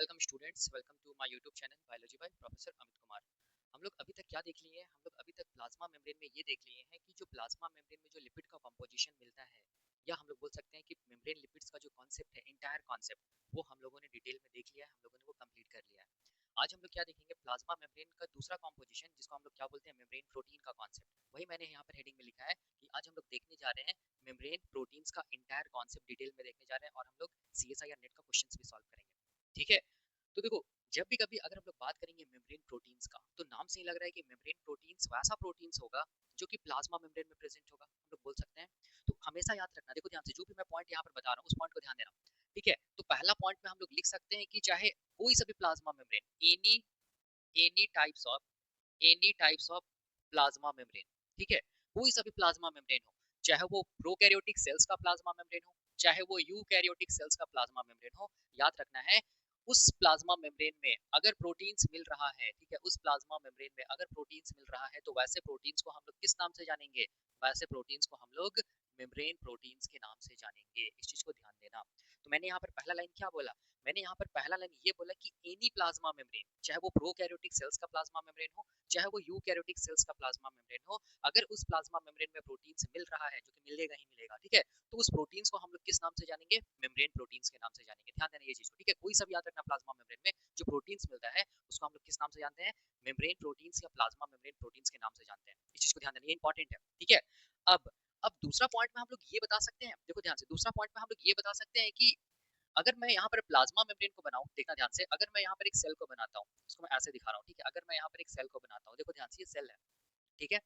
Welcome students, welcome to my YouTube channel biology by professor Amit Kumar. हम लोग अभी तक क्या देख लिए हैं? हम लोग अभी तक प्लाज्मा मेम्ब्रेन में ये देख लिए हैं कि जो प्लाज्मा मेम्ब्रेन में जो लिपिड का कंपोजिशन मिलता है, या हम लोग बोल सकते हैं कि मेम्ब्रेन लिपिड्स का जो कॉन्सेप्ट है, इंटायर कॉन्सेप्ट, वो हम लोगों ने डिटेल में देख लिया है, हम लोगों ने वो कंप्लीट कर लिया है। आज हम लोग क्या देखेंगे? प्लाज्मा मेम्ब्रेन का दूसरा कॉम्पोजिशन, जिसको हम लोग क्या बोलते हैं, मेम्ब्रेन प्रोटीन का कॉन्सेप्ट। वही मैंने यहाँ पर हेडिंग में लिखा है कि आज हम लोग देखने जा रहे हैं मेम्ब्रेन प्रोटीन्स का इंटायर कॉन्सेप्ट, डिटेल में देखने जा रहे हैं, और हम लोग CSIR नेट का क्वेश्चंस भी सॉल्व करेंगे। ठीक है? तो देखो, जब भी कभी अगर हम लोग बात करेंगे मेम्ब्रेन प्रोटीन्स का, तो नाम से ही लग रहा है कि मेम्ब्रेन प्रोटीन्स वैसा प्रोटीन्स होगा जो कि प्लाज्मा मेम्ब्रेन में प्रेजेंट होगा, हम लोग बोल सकते हैं। तो हमेशा याद रखना, देखो ध्यान से, जो भी मैं पॉइंट यहाँ पर बता रहा हूँ उस पॉइंट को ध्यान देना। ठीक है? तो पहला पॉइंट में हम लोग लिख सकते हैं कि चाहे कोई सा भी plasma membrane, any any types of any types of plasma membrane, ठीक है, कोई सा भी प्लाज्मा मेम्ब्रेन हो, चाहे वो प्रोकैरियोटिक सेल्स का प्लाज्मा मेम्ब्रेन हो, चाहे वो यूकैरियोटिक सेल्स का प्लाज्मा मेम्ब्रेन हो, याद रखना है उस प्लाज्मा मेम्ब्रेन में अगर प्रोटीन्स मिल रहा है, ठीक है, उस प्लाज्मा मेम्ब्रेन में अगर प्रोटीन्स मिल रहा है, तो वैसे प्रोटीन्स को हम लोग किस नाम से जानेंगे? वैसे प्रोटीन्स को हम लोग मेम्ब्रेन प्रोटीन्स के नाम से जानेंगे। इस चीज को ध्यान देना। तो मैंने यहाँ पर पहला लाइन क्या बोला? मैंने यहाँ पर पहला लाइन ये बोला कि एनी प्लाज्मा मेम्ब्रेन, चाहे वो प्रोकैरियोटिक सेल्स का प्लाज्मा मेम्ब्रेन हो, चाहे वो यूकैरियोटिक सेल्स का प्लाज्मा मेम्ब्रेन हो, अगर उस प्लाज्मा मेम्ब्रेन में प्रोटीन्स मिल रहा है, जो कि मिलेगा ही मिलेगा, ठीक है, तो उस प्रोटीन्स को हम लोग किस नाम से जानेंगे? मेम्ब्रेन प्रोटीन्स के नाम से जानेंगे। ध्यान देना ये चीज को, ठीक है? कोई सब याद रखना, प्लाज्मा मेम्ब्रेन में जो प्रोटीन्स मिलता है उसको हम लोग किस नाम से जानते हैं? मेम्ब्रेन प्रोटीन्स या प्लाज्मा मेम्ब्रेन प्रोटीन्स के नाम से जानते हैं। इस चीज को ध्यान देना, ये इंपॉर्टेंट है। ठीक है? अब दूसरा पॉइंट में हम लोग ये बता सकते हैं, देखो ध्यान से, दूसरा पॉइंट में हम लोग ये बता सकते हैं कि अगर मैं यहाँ पर प्लाज्मा मेम्ब्रेन को बनाऊं, देखना ध्यान से, अगर मैं यहाँ पर एक सेल को बनाता हूँ, इसको मैं ऐसे दिखा रहा हूँ, ठीक है, अगर मैं यहाँ पर एक सेल को बनाता हूँ, देखो ध्यान से, ये सेल है, ठीक है।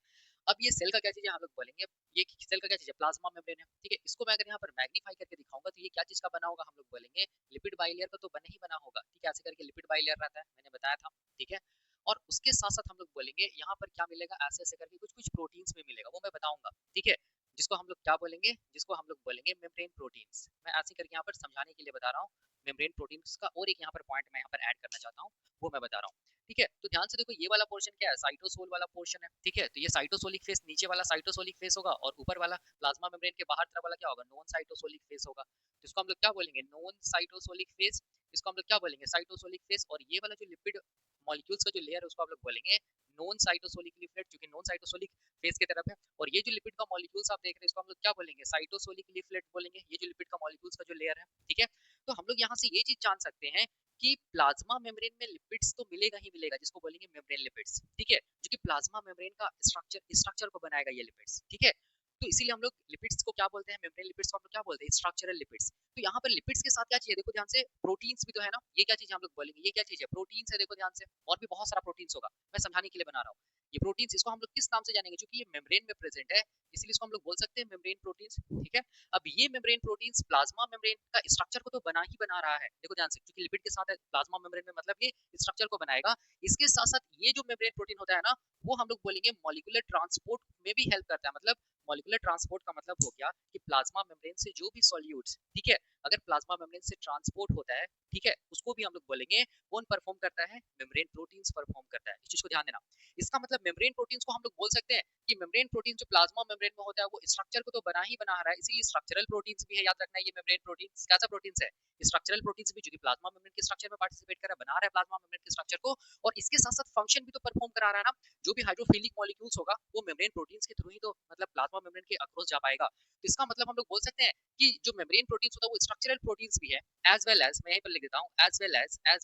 अब ये सेल का क्या चीज है, हम लोग बोलेंगे ये सेल का क्या चीज है? प्लाज्मा मेम्ब्रेन है, ठीक है। इसको मैं अगर यहाँ पर मैग्नीफाई करके दिखाऊंगा तो ये क्या चीज का बना होगा? हम लोग बोलेंगे लिपिड बाइलेयर का तो बना ही बना होगा, ठीक है, ऐसे करके लिपिड बाइलेयर रहता है, मैंने बताया था, ठीक है। और उसके साथ साथ हम लोग बोलेंगे यहाँ पर क्या मिलेगा, ऐसे ऐसे करके कुछ कुछ प्रोटीन्स भी मिलेगा, वो मैं बताऊंगा, ठीक है, जिसको हम लोग क्या बोलेंगे? जिसको हम लोग बोलेंगे मेम्ब्रेन प्रोटीन्स। मैं ऐसे करके यहाँ पर समझाने के लिए बता रहा हूँ मेम्ब्रेन प्रोटीन्स का, और एक यहाँ पर पॉइंट मैं यहाँ पर ऐड करना चाहता हूँ, वो मैं बता रहा हूँ, ठीक है। तो ध्यान से देखो, ये वाला पोर्शन क्या है? साइटोसोल वाला पोर्शन है, ठीक है। तो ये साइटोसोलिक फेस, नीचे वाला साइटोसोलिक फेस होगा, और ऊपर वाला प्लाज्मा मेम्ब्रेन के बाहर तरफ वाला क्या होगा? नॉन साइटोसोलिक फेस होगा। तो इसको हम लोग क्या बोलेंगे? Non cytosolic face. इसको हम लोग क्या बोलेंगे? Cytosolic face. और ये वाला जो लिपिड मॉलिक्यूल्स का जो लेयर है उसको हम लोग बोलेंगे नॉन साइटोसोलिक लिपिड, जो कि नॉन साइटोसोलिक फेस की तरफ है। और ये जो लिपिड का मॉलिक्यूल्स आप देख रहे हैं इसको हम लोग क्या बोलेंगे? साइटोसोलिक लिपिड बोलेंगे, ये जो लिपिड का मॉलिक्यूल्स का जो लेयर है, ठीक है। तो हम लोग यहाँ से ये चीज जान सकते हैं कि प्लाज्मा मेम्ब्रेन में लिपिड्स तो मिलेगा ही मिलेगा, जिसको बोलेंगे मेम्ब्रेन लिपिड्स, ठीक है, जो कि प्लाज्मा मेम्ब्रेन का स्ट्रक्चर को बनाएगा ये लिपिड्स, ठीक है। तो इसीलिए हम लोग लिपिड्स को क्या बोलते हैं? मेम्ब्रेन लिपिड्स को हम लोग क्या बोलते हैं? Structural lipids. तो यहाँ पर लिपिड्स के साथ क्या चीज है? देखो ध्यान से, प्रोटीन्स भी तो है ना, ये क्या चीज हम लोग बोलेंगे? ये क्या चीज है? प्रोटीन्स है, देखो ध्यान से, और भी बहुत सारा प्रोटीन्स होगा, मैं समझाने के लिए बना रहा हूँ। ये प्रोटीन्स, इसको हम लोग किस नाम से जानेंगे? क्योंकि ये मेम्ब्रेन में प्रेजेंट है, इसलिए इसको हम लोग बोल सकते हैं मेम्ब्रेन प्रोटीन्स, ठीक है। अब ये मेम्ब्रेन प्रोटीन्स प्लाज्मा मेम्ब्रेन का स्ट्रक्चर को तो बना ही बना रहा है, देखो ध्यान से, क्योंकि लिपिड के साथ है प्लाज्मा मेम्ब्रेन में, मतलब ये स्ट्रक्चर को बनाएगा। इसके साथ साथ ये जो मेम्ब्रेन प्रोटीन होता है ना, वो हम लोग बोलेंगे मॉलिक्यूलर ट्रांसपोर्ट में भी हेल्प करता है। मतलब मॉलिक्यूलर ट्रांसपोर्ट का मतलब हो गया कि प्लाज्मा मेम्ब्रेन से जो भी सॉल्यूट्स, ठीक है, अगर प्लाज्मा मेम्ब्रेन से ट्रांसपोर्ट होता है, ठीक है, उसको भी हम लोग बोलेंगे कौन परफॉर्म करता है? मेम्ब्रेन प्रोटीन्स परफॉर्म करता है। इस चीज को ध्यान देना। इसका मतलब मेम्ब्रेन प्रोटीन्स को हम लोग बोल सकते हैं कि मेम्ब्रेन प्रोटीन जो प्लाज्मा मेम्ब्रेन में होता है वो स्ट्रक्चर को तो बना ही बना रहा है, इसीलिए स्ट्रक्चरल प्रोटीन्स भी है, याद रखना है। ये मेम्ब्रेन प्रोटीन्स कैसा प्रोटीन्स है? स्ट्रक्चरल प्रोटीन्स भी, जो कि प्लाज्मा मेम्ब्रेन के स्ट्रक्चर में पार्टिसिपेट कर रहा है, बना रहा है प्लाज्मा मेम्ब्रेन के स्ट्रक्चर को, और इसके साथ साथ फंक्शन भी तो परफॉर्म करा रहा है ना। जो भी हाइड्रोफिलिक मॉलिक्यूल्स होगा वो मेम्ब्रेन प्रोटीन्स के थ्रू ही तो मतलब प्लाज्मा मेम्ब्रेन के अक्रॉस जा पाएगा। तो इसका मतलब हम लोग बोल सकते हैं कि जो मेम्ब्रेन प्रोटीन्स होता है वो स्ट्रक्चरल प्रोटीन्स भी है, एज वेल एज, मैं यहीं पर लिख देता हूँ, as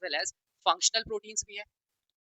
well as functional proteins भी है,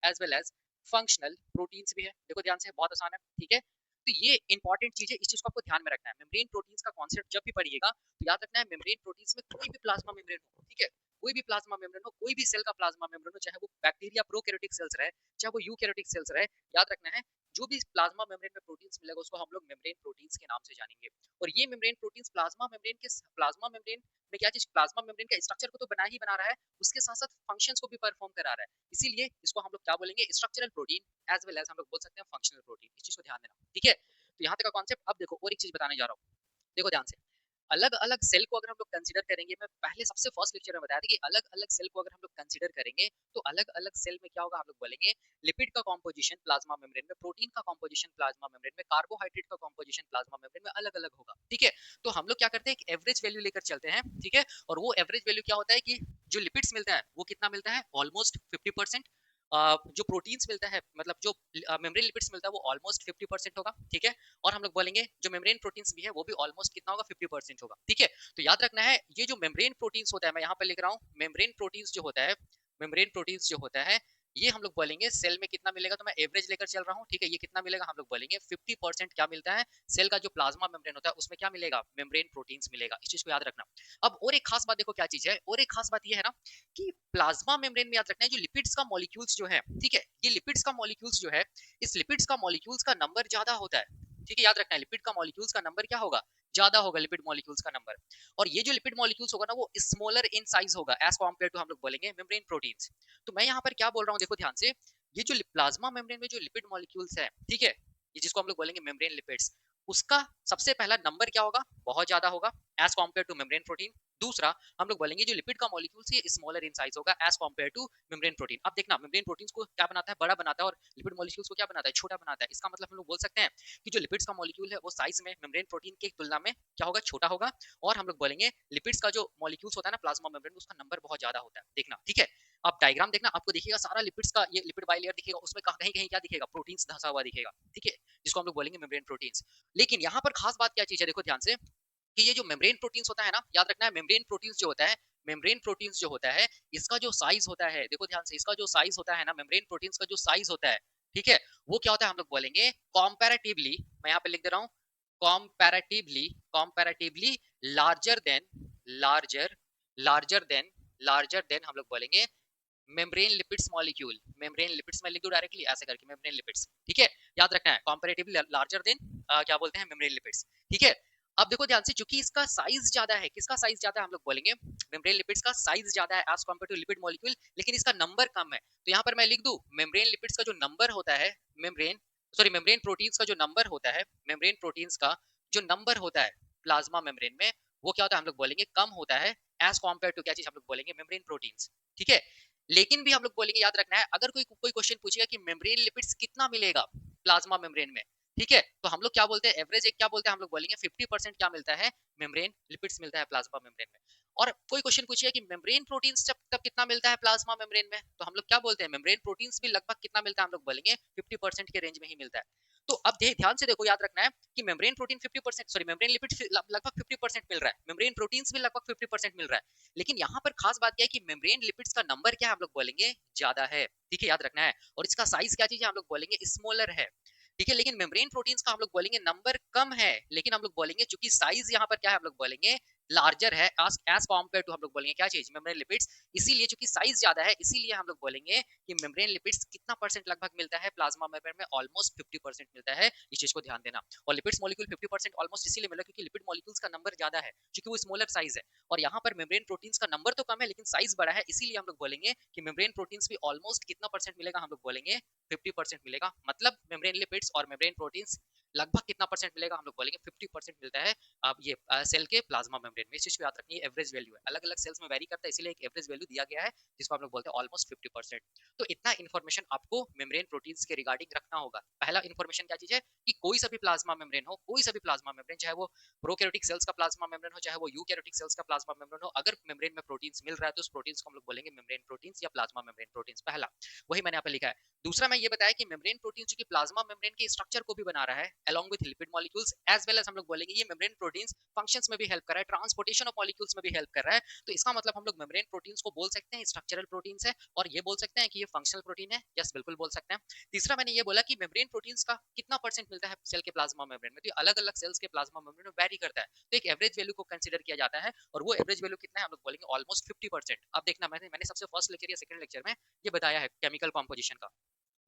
as well as functional proteins भी है। देखो ध्यान से, बहुत आसान है, ठीक है। तो ये इंपॉर्टेंट चीज है, इस चीज को आपको ध्यान में रखना है। मेम्ब्रेन प्रोटीन्स का कॉन्सेप्ट जब भी पढ़िएगा तो याद रखना है मेम्ब्रेन प्रोटीन्स में कोई भी प्लाज्मा मेम्ब्रेन हो, ठीक है, कोई भी प्लाज्मा मेम्ब्रेन हो, कोई भी सेल का प्लाज्मा मेम्ब्रेन हो, चाहे वो बैक्टीरिया प्रोकैरियोटिक सेल्स रहे, चाहे वो यूकैरियोटिक सेल्स रहे, याद रखना है जो भी प्लाज्मा मेम्ब्रेन में प्रोटीन्स मिलेगा उसको हम लोग मेम्ब्रेन प्रोटीन्स के नाम से जानेंगे। और ये मेम्ब्रेन प्रोटीन्स प्लाज्मा मेम्ब्रेन में क्या चीज? प्लाज्मा मेम्ब्रेन का स्ट्रक्चर को तो बना ही बना रहा है, उसके साथ साथ फंक्शंस को भी परफॉर्म करा रहा है, इसीलिए इसको हम लोग क्या बोलेंगे? Structural protein, as well as हम लोग बोल सकते हैं फंक्शनल प्रोटीन। इस चीज को ध्यान देना, ठीक है। तो यहाँ तक का कॉन्सेप्ट। अब देखो और एक चीज बताने जा रहा हूँ, देखो ध्यान से। अलग अलग सेल को अगर हम लोग कंसीडर करेंगे, मैं पहले सबसे फर्स्ट लेक्चर में बताया था कि अलग अलग सेल को अगर हम लोग कंसीडर करेंगे तो अलग अलग सेल में क्या होगा, हम लोग बोलेंगे लिपिड का कॉम्पोजिशन प्लाज्मा मेम्ब्रेन में, प्रोटीन का कॉम्पोजिशन प्लाज्मा मेम्ब्रेन में, कार्बोहाइड्रेट का कॉम्पोजिशन प्लाज्मा मेम्ब्रेन में अलग अलग होगा। ठीक है, तो हम लोग क्या करते हैं, एक एवरेज वैल्यू लेकर चलते हैं। ठीक है, और वो एवरेज वैल्यू क्या होता है कि जो लिपिड्स मिलता है वो कितना मिलता है, ऑलमोस्ट 50%। जो प्रोटीन्स मिलता है, मतलब जो मेम्ब्रेन लिपिड्स मिलता है वो ऑलमोस्ट 50% होगा। ठीक है, और हम लोग बोलेंगे जो मेम्ब्रेन प्रोटीन्स भी है वो भी ऑलमोस्ट कितना होगा, 50% होगा। ठीक है, तो याद रखना है ये जो मेम्ब्रेन प्रोटीन्स होता है, मैं यहाँ पर लिख रहा हूँ मेम्ब्रेन प्रोटीन्स जो होता है, मेम्ब्रेन प्रोटीन्स जो होता है ये हम लोग बोलेंगे सेल में कितना मिलेगा, तो मैं एवरेज लेकर चल रहा हूँ। ठीक है, ये कितना मिलेगा, हम लोग बोलेंगे 50% क्या मिलता है, सेल का जो प्लाज्मा मेम्ब्रेन होता है उसमें क्या मिलेगा, मेम्ब्रेन प्रोटीन्स मिलेगा। इस चीज को याद रखना। अब और एक खास बात देखो क्या चीज है, और एक खास बात ये है ना कि प्लाज्मा मेम्ब्रेन में याद रखना है जो लिपिड्स का मॉलिक्यूल्स जो है, ठीक है, ये लिपिड्स का मॉलिक्यूल्स जो है, इस लिपिड्स का मॉलिक्यूल्स का नंबर ज्यादा होता है। ठीक है, याद रखना है लिपिड का मॉलिक्यूल्स का नंबर क्या होगा, ज्यादा होगा लिपिड मॉलिक्यूल्स का नंबर। और ये जो लिपिड मॉलिक्यूल्स होगा ना वो स्मॉलर इन साइज होगा एज कम्पेयर टू हम लोग बोलेंगे मेम्ब्रेन प्रोटीन्स। तो मैं यहाँ पर क्या बोल रहा हूँ, देखो ध्यान से, ये जो प्लाज्मा मेम्ब्रेन में जो लिपिड मॉलिक्यूल्स है, ठीक है, ये जिसको हम लोग बोलेंगे मेम्ब्रेन लिपिड्स, उसका सबसे पहला नंबर क्या होगा, बहुत ज्यादा होगा as compare to membrane protein. दूसरा, हम लोग बोलेंगे जो लिपिड का मॉलिक्यूल्स ये स्मॉलर इन साइज होगा as compare to membrane protein. अब देखना मेम्ब्रेन प्रोटीन्स को क्या बनाता है, बड़ा बनाता है, और लिपिड मॉलिक्यूल्स को क्या बनाता है, छोटा बनाता है। इसका मतलब हम लोग बोल सकते हैं कि जो लिपिड्स का मॉलिक्यूल है वो साइज में मेम्ब्रेन प्रोटीन की तुलना में क्या होगा, छोटा होगा। और हम लोग बोलेंगे लिपिड्स का जो मॉलिक्यूल्स होता है ना प्लाज्मा मेम्ब्रेन में, उसका नंबर बहुत ज्यादा होता है। देखना, ठीक है, आप डायग्राम देखना, आपको दिखेगा सारा लिपिड्स का ये लिपिड बाइलेयर दिखेगा, उसमें कहीं कहीं क्या दिखेगा, प्रोटीन्स धंसा हुआ दिखेगा। ठीक है, जिसको हम लोग बोलेंगे मेम्ब्रेन प्रोटीन्स। लेकिन यहाँ पर खास बात क्या चीज है, देखो ध्यान से, कि ये जो मेम्ब्रेन प्रोटीन्स होता है ना, याद रखना है मेम्ब्रेन प्रोटीन्स जो होता है, मेम्ब्रेन प्रोटीन्स जो होता है, इसका जो साइज होता है, देखो ध्यान से, इसका जो साइज होता है ना, मेम्ब्रेन प्रोटीन्स का जो साइज होता है, ठीक है, वो क्या होता है, हम लोग बोलेंगे कॉम्पैरेटिवली, मैं यहाँ पे लिख दे रहा हूँ, comparatively, comparatively larger than, larger, larger than, larger than हम लोग बोलेंगे membrane lipids molecule, membrane lipids में लिख दो डायरेक्टली ऐसे करके मेम्ब्रेन लिपिड्स। ठीक है, याद रखना है कॉम्पैरेटिवली लार्जर देन क्या बोलते हैं, मेम्ब्रेन लिपिड्स। ठीक है, अब देखो ध्यान से, चूंकि इसका साइज ज्यादा है, किसका साइज ज्यादा है, हम लोग बोलेंगे मेम्ब्रेन लिपिड्स का साइज ज्यादा है as compare to lipid molecule, लेकिन इसका नंबर कम है। तो यहाँ पर मैं लिख दूं मेम्ब्रेन लिपिड्स का जो नंबर होता है, मेम्ब्रेन, सॉरी मेम्ब्रेन प्रोटीन्स का जो नंबर होता है, मेम्ब्रेन प्रोटीन्स का जो नंबर होता है प्लाज्मा मेम्ब्रेन में, वो क्या होता है, हम लोग बोलेंगे कम होता है एज कम्पेयर टू क्या चीज, हम लोग बोलेंगे मेम्ब्रेन प्रोटीन्स। ठीक है, लेकिन भी हम लोग बोलेंगे, याद रखना है, अगर कोई कोई क्वेश्चन पूछेगा कि मेम्ब्रेन लिपिड्स कितना मिलेगा प्लाज्मा मेम्ब्रेन में, ठीक है, तो हम लोग क्या बोलते हैं, एवरेज एक क्या बोलते हैं, हम लोग बोलेंगे 50% क्या मिलता है, मेम्ब्रेन लिपिड्स मिलता है प्लाज्मा मेम्ब्रेन में। और कोई क्वेश्चन पूछिए कि मेम्ब्रेन प्रोटीन्स तब कितना मिलता है प्लाज्मा मेम्ब्रेन में, तो हम लोग क्या बोलते हैं, मेम्ब्रेन प्रोटीन्स भी लगभग कितना मिलता है, हम लोग बोलेंगे 50% के रेंज में ही मिलता है। तो अब ध्यान से देखो, याद रखना है कि membrane protein 50%, sorry membrane lipid लगभग 50% मिल रहा है, मेम्ब्रेन प्रोटीन्स भी लगभग 50% मिल रहा है। लेकिन यहाँ पर खास बात क्या है कि मेम्ब्रेन लिपिड्स का नंबर क्या है, हम लोग बोलेंगे ज्यादा है। ठीक है, याद रखना है, और इसका साइज क्या चीज है, हम लोग बोलेंगे स्मॉलर है। ठीक है, लेकिन मेम्ब्रेन प्रोटीन्स का हम लोग बोलेंगे नंबर कम है, लेकिन हम लोग बोलेंगे चूंकि साइज यहाँ पर क्या है, हम लोग बोलेंगे लार्जर है एज कम्पेयर टू हम लोग बोलेंगे क्या चीज, मेम्ब्रेन लिपिड्स। इसीलिए चूंकि साइज ज्यादा है, इसीलिए हम लोग बोलेंगे कि मेम्ब्रेन लिपिड्स कितना परसेंट लगभग मिलता है प्लाज्मा मेम्ब्रेन में, ऑलमोस्ट 50% मिलता है। इस चीज को ध्यान देना। और लिपिड्स मॉलिक्यूल 50% ऑलमोस्ट इसीलिए मिला क्योंकि लिपिड मॉलिक्यूल्स का नंबर ज्यादा है, क्योंकि वो स्मॉलर साइज है। और यहाँ पर मेम्ब्रेन प्रोटीन्स का नंबर तो कम है लेकिन साइज बड़ा है, इसीलिए हम लोग बोलेंगे कि मेम्ब्रेन प्रोटीन्स भी ऑलमोस्ट कितना परसेंट मिलेगा, हम लोग बोलेंगे 50% मिलेगा। मतलब मेम्ब्रेन लिपिड्स और मेम्ब्रेन प्रोटीन्स लगभग कितना परसेंट मिलेगा, हम लोग बोलेंगे 50% मिलता है। अब ये सेल के प्लाज्मा मेम्ब्रेन में, इस चीज को याद रखिए, एवरेज वैल्यू है, अलग अलग सेल्स में वेरी करता है, इसीलिए एक एवरेज वैल्यू दिया गया है जिसको हम लोग बोलते हैं ऑलमोस्ट 50%। तो इतना इन्फॉर्मेशन आपको मेम्ब्रेन प्रोटीन्स के रिगार्डिंग रखना होगा। पहला इन्फॉर्मेशन क्या चीज है कि कोई सा भी प्लाज्मा मेम्ब्रेन हो, कोई सा भी प्लाज्मा मेम्ब्रेन, चाहे वो प्रोकैरियोटिक सेल्स का प्लाज्मा मेम्ब्रेन हो, चाहे वो यूकैरियोटिक सेल्स का प्लाज्मा मेम्ब्रेन हो, अगर मेम्ब्रेन में प्रोटीन्स मिल रहा है तो उस प्रोटीन्स को हम लोग बोलेंगे मेम्ब्रेन प्रोटीन्स या प्लाज्मा मेम्ब्रेन प्रोटीन्स। पहला वही मैंने यहाँ पे लिखा है। दूसरा मैं ये बताया कि मेम्ब्रेन प्रोटीन जो कि प्लाज्मा मेम्ब्रेन के स्ट्रक्चर को भी बना रहा है along with lipid molecules as well as, हम लोग बोलेंगे ये मेम्ब्रेन प्रोटीन्स फंक्शंस में भी हेल्प कर रहा है, ट्रांसपोर्टेशन ऑफ मॉलिक्यूल्स में भी हेल्प कर रहा है। तो इसका मतलब हम लोग मेम्ब्रेन प्रोटीन्स को बोल सकते हैं स्ट्रक्चरल प्रोटीन्स है, और ये बोल सकते हैं कि ये फंक्शनल प्रोटीन है। यस, बिल्कुल बोल सकते हैं। तीसरा मैंने ये बोला कि मेम्ब्रेन प्रोटीन्स का कितना परसेंट मिलता है सेल के प्लाज्मा मेम्ब्रेन में, तो अलग अलग सेल्स के प्लाज्मा मेम्ब्रेन में वेरी करता है। तो एक एवरेज वैल्यू को कंसीडर किया जाता है, और वो एवरेज वैल्यू कितना है, हम लोग बोलेंगे ऑलमोस्ट 50%। अब देखना, मैंने सबसे फर्स्ट लेक्चर या सेकंड लेक्चर में ये बताया है केमिकल कॉम्पोजिशन का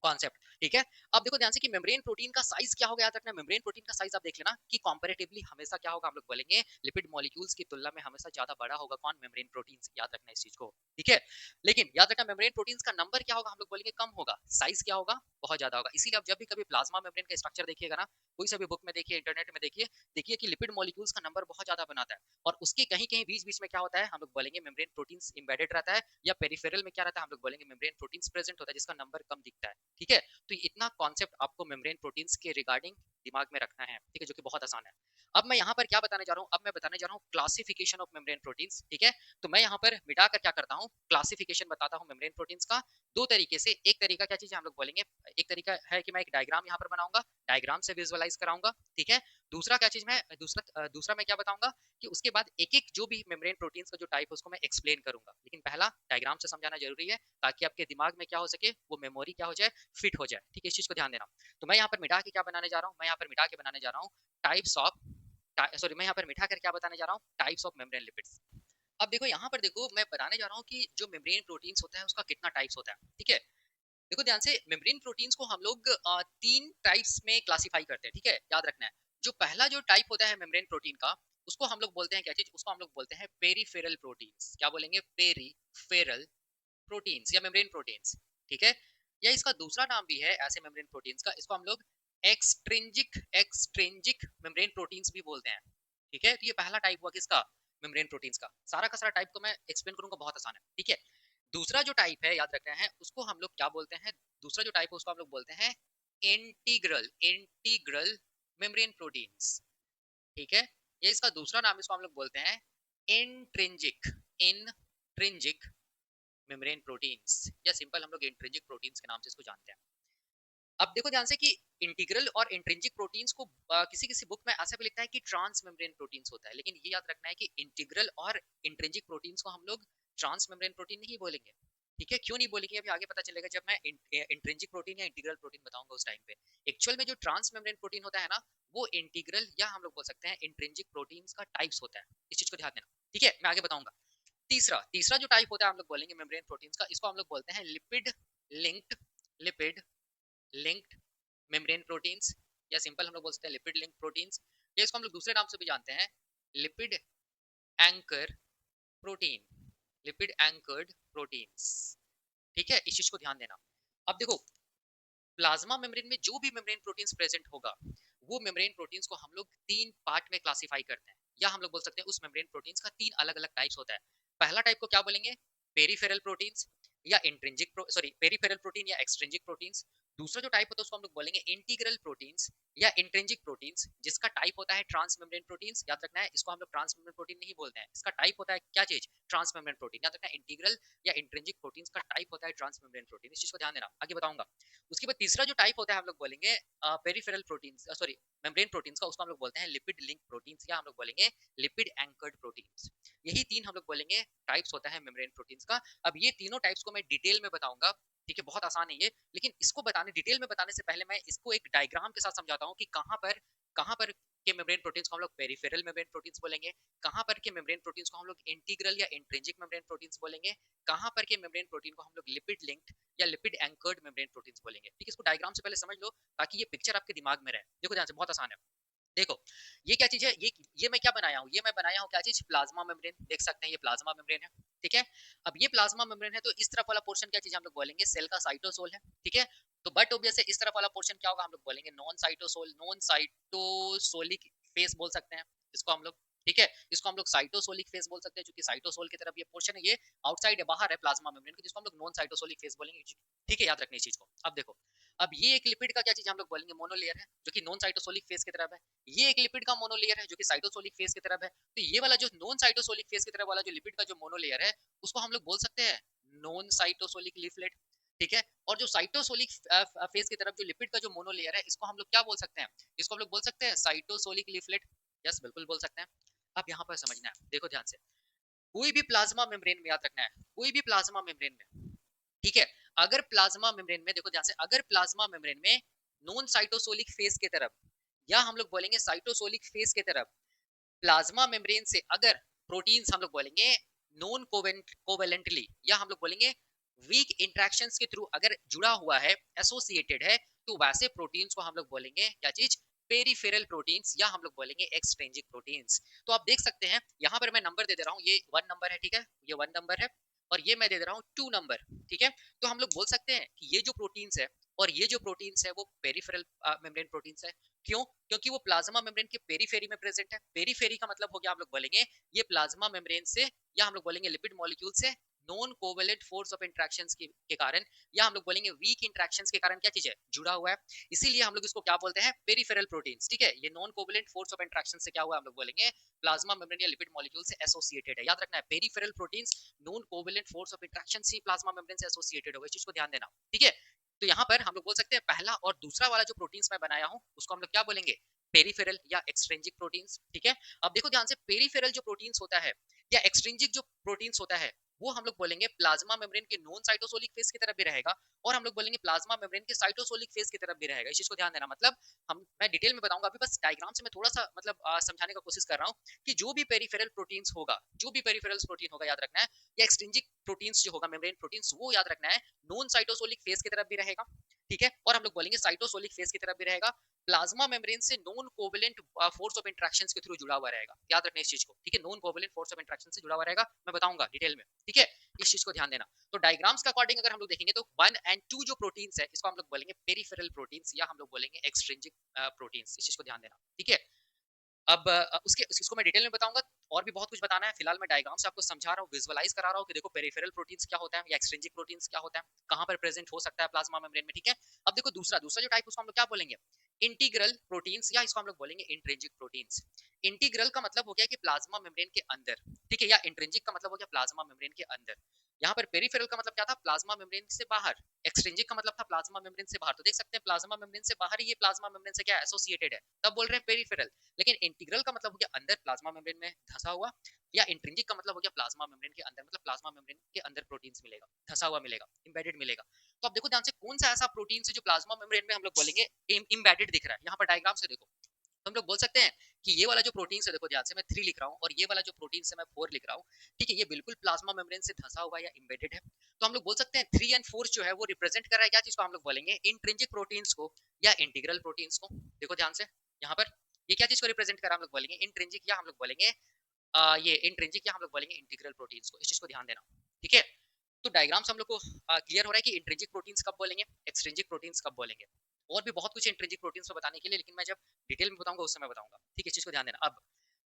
कॉन्सेप्ट। ठीक है, अब देखो ध्यान से कि मेम्ब्रेन प्रोटीन का साइज क्या होगा, याद रखना मेम्ब्रेन प्रोटीन का साइज आप देख लेना कि कंपैरेटिवली हमेशा क्या होगा, हम लोग बोलेंगे लिपिड मॉलिक्यूल्स की तुलना में हमेशा ज्यादा बड़ा होगा कौन, मेम्ब्रेन प्रोटीन्स। याद रखना इस चीज को। ठीक है, लेकिन याद रखना मेम्ब्रेन प्रोटीन्स का नंबर क्या होगा, हम लोग बोलेंगे कम होगा, साइज क्या होगा, बहुत ज्यादा होगा। इसीलिए आप जब भी कभी प्लाज्मा मेम्ब्रेन का स्ट्रक्चर देखिएगा ना, कोई सा भी बुक में देखिए, इंटरनेट में देखिए, देखिए कि लिपिड मॉलिक्यूल्स का नंबर बहुत ज्यादा बनाता है, और उसके कहीं कहीं बीच बीच में क्या होता है, हम लोग बोलेंगे मेम्ब्रेन प्रोटीन्स एम्बेडेड रहता है, या पेरिफेरल में क्या रहता है, हम लोग बोलेंगे मेम्ब्रेन प्रोटीन्स प्रेजेंट होता है, जिसका नंबर कम दिखता है। ठीक है, तो इतना कॉन्सेप्ट आपको मेम्ब्रेन प्रोटीन्स के रिगार्डिंग दिमाग में रखना है, ठीक है, जो कि बहुत आसान है। अब मैं यहाँ पर क्या बताने जा रहा हूँ, अब मैं बताने जा रहा हूँ क्लासिफिकेशन ऑफ मेम्ब्रेन प्रोटीन्स। ठीक है, तो मैं यहाँ पर मिटाकर क्या करता हूँ, क्लासिफिकेशन बताता हूँ मेम्ब्रेन प्रोटीन्स का दो तरीके से। एक तरीका क्या चीज है, हम लोग बोलेंगे, एक तरीका है कि मैं एक डायग्राम यहाँ पर बनाऊंगा, डायग्राम से विजुअलाइज कराऊंगा। ठीक है, दूसरा क्या चीज मैं दूसरा मैं क्या बताऊंगा कि उसके बाद एक एक जो भी मेम्ब्रेन प्रोटीन्स का जो टाइप है उसको मैं एक्सप्लेन करूंगा, लेकिन पहला डायग्राम से समझाना जरूरी है, ताकि आपके दिमाग में क्या हो सके, वो मेमोरी क्या हो जाए, फिट हो जाए। ठीक है, इस चीज को ध्यान देना। तो मैं यहाँ पर मिटा के क्या बनाने जा रहा हूँ, मैं यहाँ पर मिटा के बनाने जा रहा हूँ टाइप्स ऑफ, सॉरी, मैं यहाँ पर मिटा कर क्या बताने जा रहा हूँ, टाइप्स ऑफ मेम्ब्रेन लिपिड्स। अब देखो यहाँ पर, देखो मैं बताने जा रहा हूँ कि जो मेम्ब्रेन प्रोटीन्स होता है उसका कितना टाइप्स होता है। ठीक है, देखो ध्यान से, मेम्ब्रेन प्रोटीन्स को हम लोग तीन टाइप्स में क्लासिफाई करते हैं। ठीक है, याद रखना है। जो पहला जो टाइप होता है मेम्ब्रेन प्रोटीन का, उसको हम लोग बोलते हैं क्या चीज, उसको हम लोग बोलते हैं पेरिफेरल प्रोटीन्स। क्या बोलेंगे, पेरिफेरल प्रोटीन्स या मेम्ब्रेन प्रोटीन्स। ठीक है, या इसका दूसरा नाम भी है ऐसे मेम्ब्रेन प्रोटीन्स का, इसको हम लोग एक्सट्रिंजिक एक्सट्रिंजिक मेम्ब्रेन प्रोटीन्स भी बोलते हैं। ठीक है, तो ये पहला टाइप हुआ किसका, मेम्ब्रेन प्रोटीन्स का। सारा का सारा टाइप को मैं एक्सप्लेन करूंगा, बहुत आसान है। ठीक है, दूसरा जो टाइप है, याद रखना है, उसको हम लोग क्या बोलते हैं, दूसरा जो टाइप है उसको हम लोग बोलते हैं इंटीग्रल इंटीग्रल मेम्ब्रेन प्रोटीन्स। ठीक है, ये इसका दूसरा नाम, इसको हम लोग बोलते हैं इंट्रिंजिक इंट्रिंजिक मेम्ब्रेन प्रोटीन्स, या सिंपल हम लोग इंट्रिंजिक प्रोटीन्स के नाम से इसको जानते हैं। अब देखो ध्यान से कि इंटीग्रल और इंट्रिंजिक प्रोटीन्स को किसी किसी बुक में ऐसा भी लिखता है कि ट्रांस मेम्ब्रेन प्रोटीन्स होता है, लेकिन ये याद रखना है कि इंटीग्रल और इंट्रिंजिक प्रोटीन्स को हम लोग ट्रांस मेम्ब्रेन प्रोटीन नहीं बोलेंगे। ठीक है, क्यों नहीं बोलेंगे अभी आगे पता चलेगा जब मैं इंट्रिंजिक प्रोटीन या इंटीग्रल प्रोटीन बताऊंगा उस टाइम पे। एक्चुअल में जो ट्रांस मेम्ब्रेन प्रोटीन होता है ना, वो इंटीग्रल या हम लोग बोल सकते हैं इंट्रिंजिक प्रोटीन्स का टाइप्स होता है, इस चीज को ध्यान देना। ठीक है, मैं आगे बताऊंगा। तीसरा तीसरा जो टाइप होता है हम लोग बोलेंगे मेम्ब्रेन प्रोटीन्स का, इसको हम लोग बोलते हैं लिपिड लिंक्ड मेम्ब्रेन प्रोटीन्स, या सिंपल हम लोग बोल सकते हैं लिपिड लिंक प्रोटीन्स, या इसको हम लोग दूसरे नाम से भी जानते हैं lipid anchor protein, lipid anchored proteins. ठीक है, इस चीज को ध्यान देना। अब देखो, प्लाज्मा मेम्ब्रेन में जो भी मेम्ब्रेन प्रोटीन्स प्रेजेंट होगा, वो मेम्ब्रेन प्रोटीन्स को हम लोग तीन पार्ट में क्लासिफाई करते हैं, या हम लोग बोल सकते हैं उस मेम्ब्रेन प्रोटीन्स का तीन अलग अलग टाइप्स होता है। पहला टाइप को क्या बोलेंगे, पेरिफेरल प्रोटीन्स या इंट्रिंजिक, सॉरी, पेरिफेरल प्रोटीन या एक्सट्रिंजिक प्रोटीन्स। दूसरा जो टाइप होता है उसको हम लोग बोलेंगे इंटीग्रल प्रोटीन्स या इंट्रिंजिक प्रोटीन्स, जिसका टाइप होता है ट्रांस मेम्ब्रेन प्रोटीन्स। याद रखना है, इसको हम लोग ट्रांस मेम्ब्रेन प्रोटीन नहीं बोलते हैं, इसका टाइप होता है क्या चीज, ट्रांस मेम्ब्रेन प्रोटीन। याद रखना है, इंटीग्रल या इंट्रिंजिक प्रोटीन्स का टाइप होता है ट्रांस मेम्ब्रेन प्रोटीन, इस चीज को ध्यान देना, आगे बताऊंगा। उसके बाद तीसरा जो टाइप होता है हम लोग बोलेंगे peripheral proteins, sorry, membrane proteins का, उसको हम लोग बोलते हैं लिपिड लिंक प्रोटीन्स, या हम लोग बोलेंगे लिपिड एंकर्ड प्रोटीन्स। यही तीन हम लोग बोलेंगे टाइप्स होता है मेम्ब्रेन प्रोटीन्स का। अब ये तीनों टाइप्स को मैं डिटेल में बताऊंगा। ठीक है, बहुत आसान है ये, लेकिन इसको बताने, डिटेल में बताने से पहले मैं इसको एक डायग्राम के साथ समझाता हूँ कि कहाँ पर के मेम्ब्रेन प्रोटीन्स को हम लोग पेरिफेरल मेम्ब्रेन प्रोटीन्स बोलेंगे, कहाँ पर के मेम्ब्रेन प्रोटीन्स को हम लोग इंटीग्रल या इंट्रिंजिक मेम्ब्रेन प्रोटीन्स बोलेंगे, कहाँ पर के मेम्ब्रेन प्रोटीन को हम लोग लिपिड लिंक्ड या लिपिड एंकर्ड मेम्ब्रेन प्रोटीन्स बोलेंगे। ठीक है, इसको डायग्राम से पहले समझ लो, ताकि ये पिक्चर आपके दिमाग में रहे। देखो ध्यान से, बहुत आसान है। देखो, ये क्या चीज है, ये मैं क्या बनाया हूँ, ये मैं बनाया हूँ क्या चीज, प्लाज्मा मेम्ब्रेन। देख सकते हैं ये प्लाज्मा मेम्ब्रेन है। ठीक है, अब ये प्लाज्मा मेम्ब्रेन है, तो इस तरफ वाला पोर्शन क्या चीज हम लोग बोलेंगे, सेल का साइटोसोल है। ठीक है, तो बट ऑब्वियस है, इस तरफ वाला पोर्शन क्या होगा, हम लोग बोलेंगे नॉन साइटोसोलिक फेस बोल सकते हैं इसको हम लोग। ठीक है, इसको हम लोग साइटोसोलिक फेस बोल सकते हैं, क्योंकि साइटोसोल की तरफ ये पोर्शन है, ये आउटसाइड है, बाहर है प्लाज्मा मेम्ब्रेन के, जिसको हम लोग नॉन साइटोसोलिक फेस बोलेंगे। ठीक है, याद रखने इस चीज को। अब देखो, अब ये एक लिपिड का क्या चीज हम लोग बोलेंगे, मोनोलेयर है, जो कि नॉन साइटोसोलिक फेस की तरफ है। ये एक लिपिड का मोनोलेयर है जो कि साइटोसोलिक फेस की तरफ है। तो ये वाला जो नॉन साइटोसोलिक फेस की तरफ वाला जो लिपिड का जो मोनोलेयर है, उसको हम लोग बोल सकते हैं नॉन साइटोसोलिक लीफलेट। ठीक है, और जो साइटोसोलिक फेस की तरफ जो लिपिड का जो मोनोलेयर है, इसको हम लोग क्या बोल सकते हैं, इसको हम लोग बोल सकते हैं साइटोसोलिक लीफलेट। यस, बिल्कुल बोल सकते हैं। अब यहाँ पर समझना है, देखो ध्यान से, कोई भी प्लाज्मा मेम्ब्रेन में, याद रखना है, कोई भी प्लाज्मा मेम्ब्रेन में, ठीक है, अगर प्लाज्मा मेम्ब्रेन में, देखो ध्यान से, अगर प्लाज्मा मेम्ब्रेन में नॉन साइटोसोलिक फेस की तरफ, या हम लोग बोलेंगे साइटोसोलिक फेस की तरफ, प्लाज्मा मेम्ब्रेन से अगर प्रोटीन्स हम लोग बोलेंगे नॉन कोवेलेंटली, या हम लोग बोलेंगे वीक इंटरेक्शंस के थ्रू अगर जुड़ा हुआ है, एसोसिएटेड है, तो वैसे प्रोटीन्स को हम लोग बोलेंगे क्या चीज, पेरिफेरल प्रोटीन्स, या हम लोग बोलेंगे एक्सट्रिंजिक प्रोटीन्स। तो आप देख सकते हैं यहाँ पर मैं नंबर दे दे रहा हूँ, ये 1 नंबर है। ठीक है, ये 1 नंबर है, और ये मैं दे दे रहा हूँ 2 नंबर। ठीक है, तो हम लोग बोल सकते हैं कि ये जो प्रोटीन्स है, और ये जो प्रोटीन्स है वो पेरिफेरल मेम्ब्रेन प्रोटीन्स है। क्यों? क्योंकि वो प्लाज्मा मेम्ब्रेन के पेरीफेरी में प्रेजेंट है। पेरीफेरी का मतलब हो गया, हम लोग बोलेंगे ये प्लाज्मा मेम्ब्रेन से, या हम लोग बोलेंगे लिपिड मॉलिक्यूल से non covalent force of interactions के कारण, या हम लोग बोलेंगे वीक इंटरेक्शंस के कारण क्या चीज है, जुड़ा हुआ है। इसीलिए हम लोग इसको क्या बोलते हैं, पेरिफेरल प्रोटीन्स। ठीक है, ये non covalent force of interaction से क्या हुआ, हम लोग बोलेंगे प्लाज्मा मेम्ब्रेन या लिपिड मॉलिक्यूल से एसोसिएटेड है। याद रखना है, peripheral proteins non covalent force of interaction से प्लाज्मा मेम्ब्रेन से एसोसिएटेड होगा, इस चीज को ध्यान देना। ठीक है, तो यहाँ पर हम लोग बोल सकते हैं पहला और दूसरा वाला जो प्रोटीन्स मैं बनाया हूँ उसको हम लोग क्या बोलेंगे, पेरिफेरल या एक्सट्रिंजिक प्रोटीन्स। ठीक है, अब देखो ध्यान से, पेरिफेरल जो प्रोटीन्स होता है या एक्सट्रिंजिक जो प्रोटीन्स होता है वो हम लोग बोलेंगे प्लाज्मा मेम्ब्रेन के नॉन साइटोसोलिक फेज की तरफ भी रहेगा, और हम लोग बोलेंगे प्लाज्मा मेम्ब्रेन के साइटोसोलिक फेज की तरफ भी रहेगा। इस चीज को ध्यान देना। मतलब मैं डिटेल में बताऊंगा, अभी बस डायग्राम से मैं थोड़ा सा मतलब समझाने का कोशिश कर रहा हूँ कि जो भी पेरिफेरल प्रोटीन्स होगा, जो भी पेरिफेरल प्रोटीन होगा, याद रखना है, या एक्सट्रिंजिक प्रोटीन्स जो होगा मेम्ब्रेन प्रोटीन्स, वो याद रखना है नॉन साइटोसोलिक फेज की तरफ भी रहेगा। ठीक है, और हम लोग बोलेंगे साइटोसोलिक फेज की तरफ भी रहेगा, प्लाज्मा मेम्ब्रेन से non covalent force of interactions के थ्रू जुड़ा हुआ रहेगा। याद रखना इस चीज को। ठीक है, non covalent force of interaction से जुड़ा हुआ रहेगा, मैं बताऊंगा डिटेल में। ठीक है, इस चीज को ध्यान देना। तो डायग्राम्स के अकॉर्डिंग अगर हम लोग देखेंगे तो 1 एंड 2 जो प्रोटीन्स है इसको हम लोग बोलेंगे पेरिफेरल प्रोटीन्स, या हम लोग बोलेंगे एक्सट्रिंजिक प्रोटीन्स। इस चीज को ध्यान देना। ठीक है, अब उसके इसको मैं डिटेल में बताऊंगा, और भी बहुत कुछ बताना है। फिलहाल मैं डायग्राम से आपको समझा रहा हूँ, विजुअलाइज करा रहा हूँ कि देखो पेरिफेरल प्रोटीन्स क्या होता है या एक्सट्रिंजिक प्रोटीन्स क्या होता है, कहां पर प्रेजेंट हो सकता है प्लाज्मा मेम्ब्रेन में। ठीक है, अब देखो दूसरा दूसरा जो टाइप उसको हम लोग क्या बोलेंगे, इंटीग्रल प्रोटीन्स, या इसको हम लोग बोलेंगे इंट्रिंसिक प्रोटीन्स। इंटीग्रल का मतलब हो गया कि प्लाज्मा मेम्ब्रेन के अंदर, ठीक है, या इंट्रिंसिक का मतलब हो गया प्लाज्मा मेम्ब्रेन के अंदर। यहाँ पर पेरिफेरल का मतलब क्या था, प्लाज्मा मेम्ब्रेन से बाहर। एक्सट्रिंजिक का मतलब था प्लाज्मा मेम्ब्रेन से बाहर। तो देख सकते हैं प्लाज्मा मेम्ब्रेन से बाहर ही ये प्लाज्मा मेम्ब्रेन से क्या एसोसिएटेड है, तब बोल रहे हैं पेरिफेरल। लेकिन इंटीग्रल का मतलब हो गया अंदर प्लाज्मा मेम्ब्रेन में धंसा हुआ, या इंट्रिंसिक का मतलब हो गया प्लाज्मा मेम्ब्रेन के अंदर, मतलब प्लाज्मा मेम्ब्रेन के अंदर प्रोटीन्स मिलेगा, धंसा हुआ मिलेगा, एम्बेडेड मिलेगा। तो अब देखो ध्यान से, कौन सा ऐसा प्रोटीन है जो प्लाज्मा मेम्ब्रेन में हम लोग बोलेंगे एम्बेडेड दिख रहा है। यहाँ पर डायग्राम से देखो, तो हम लोग बोल सकते हैं कि ये वाला जो प्रोटीन है, देखो ध्यान से, मैं 3 लिख रहा हूँ और ये वाला जो प्रोटीन है मैं 4 लिख रहा हूँ। ठीक है, ये बिल्कुल प्लाज्मा मेम्ब्रेन से धंसा हुआ या एम्बेडेड है। तो हम लोग बोल सकते हैं 3 एंड 4 जो है वो रिप्रेजेंट कर रहा है क्या चीज को, हम लोग बोलेंगे इंट्रिंसिक प्रोटीन्स को या इंटीग्रल प्रोटीन्स को। देखो ध्यान से, यहाँ पर ये क्या चीज को रिप्रेजेंट कर रहा है, हम लोग बोलेंगे इंट्रिंसिक, या हम लोग बोलेंगे ये इंट्रिंसिक, या हम लोग बोलेंगे इंटीग्रल प्रोटीन्स को। इस चीज को ध्यान देना। ठीक है, तो डायग्राम से हम लोग को क्लियर हो रहा है कि इंट्रिंसिक प्रोटीन्स कब बोलेंगे, एक्सट्रिंसिक प्रोटीन्स कब बोलेंगे। और भी बहुत कुछ इंट्रिंसिक प्रोटीन्स को बताने के लिए, लेकिन मैं जब डिटेल में बताऊंगा उस समय बताऊंगा। ठीक है, इस चीज को ध्यान देना।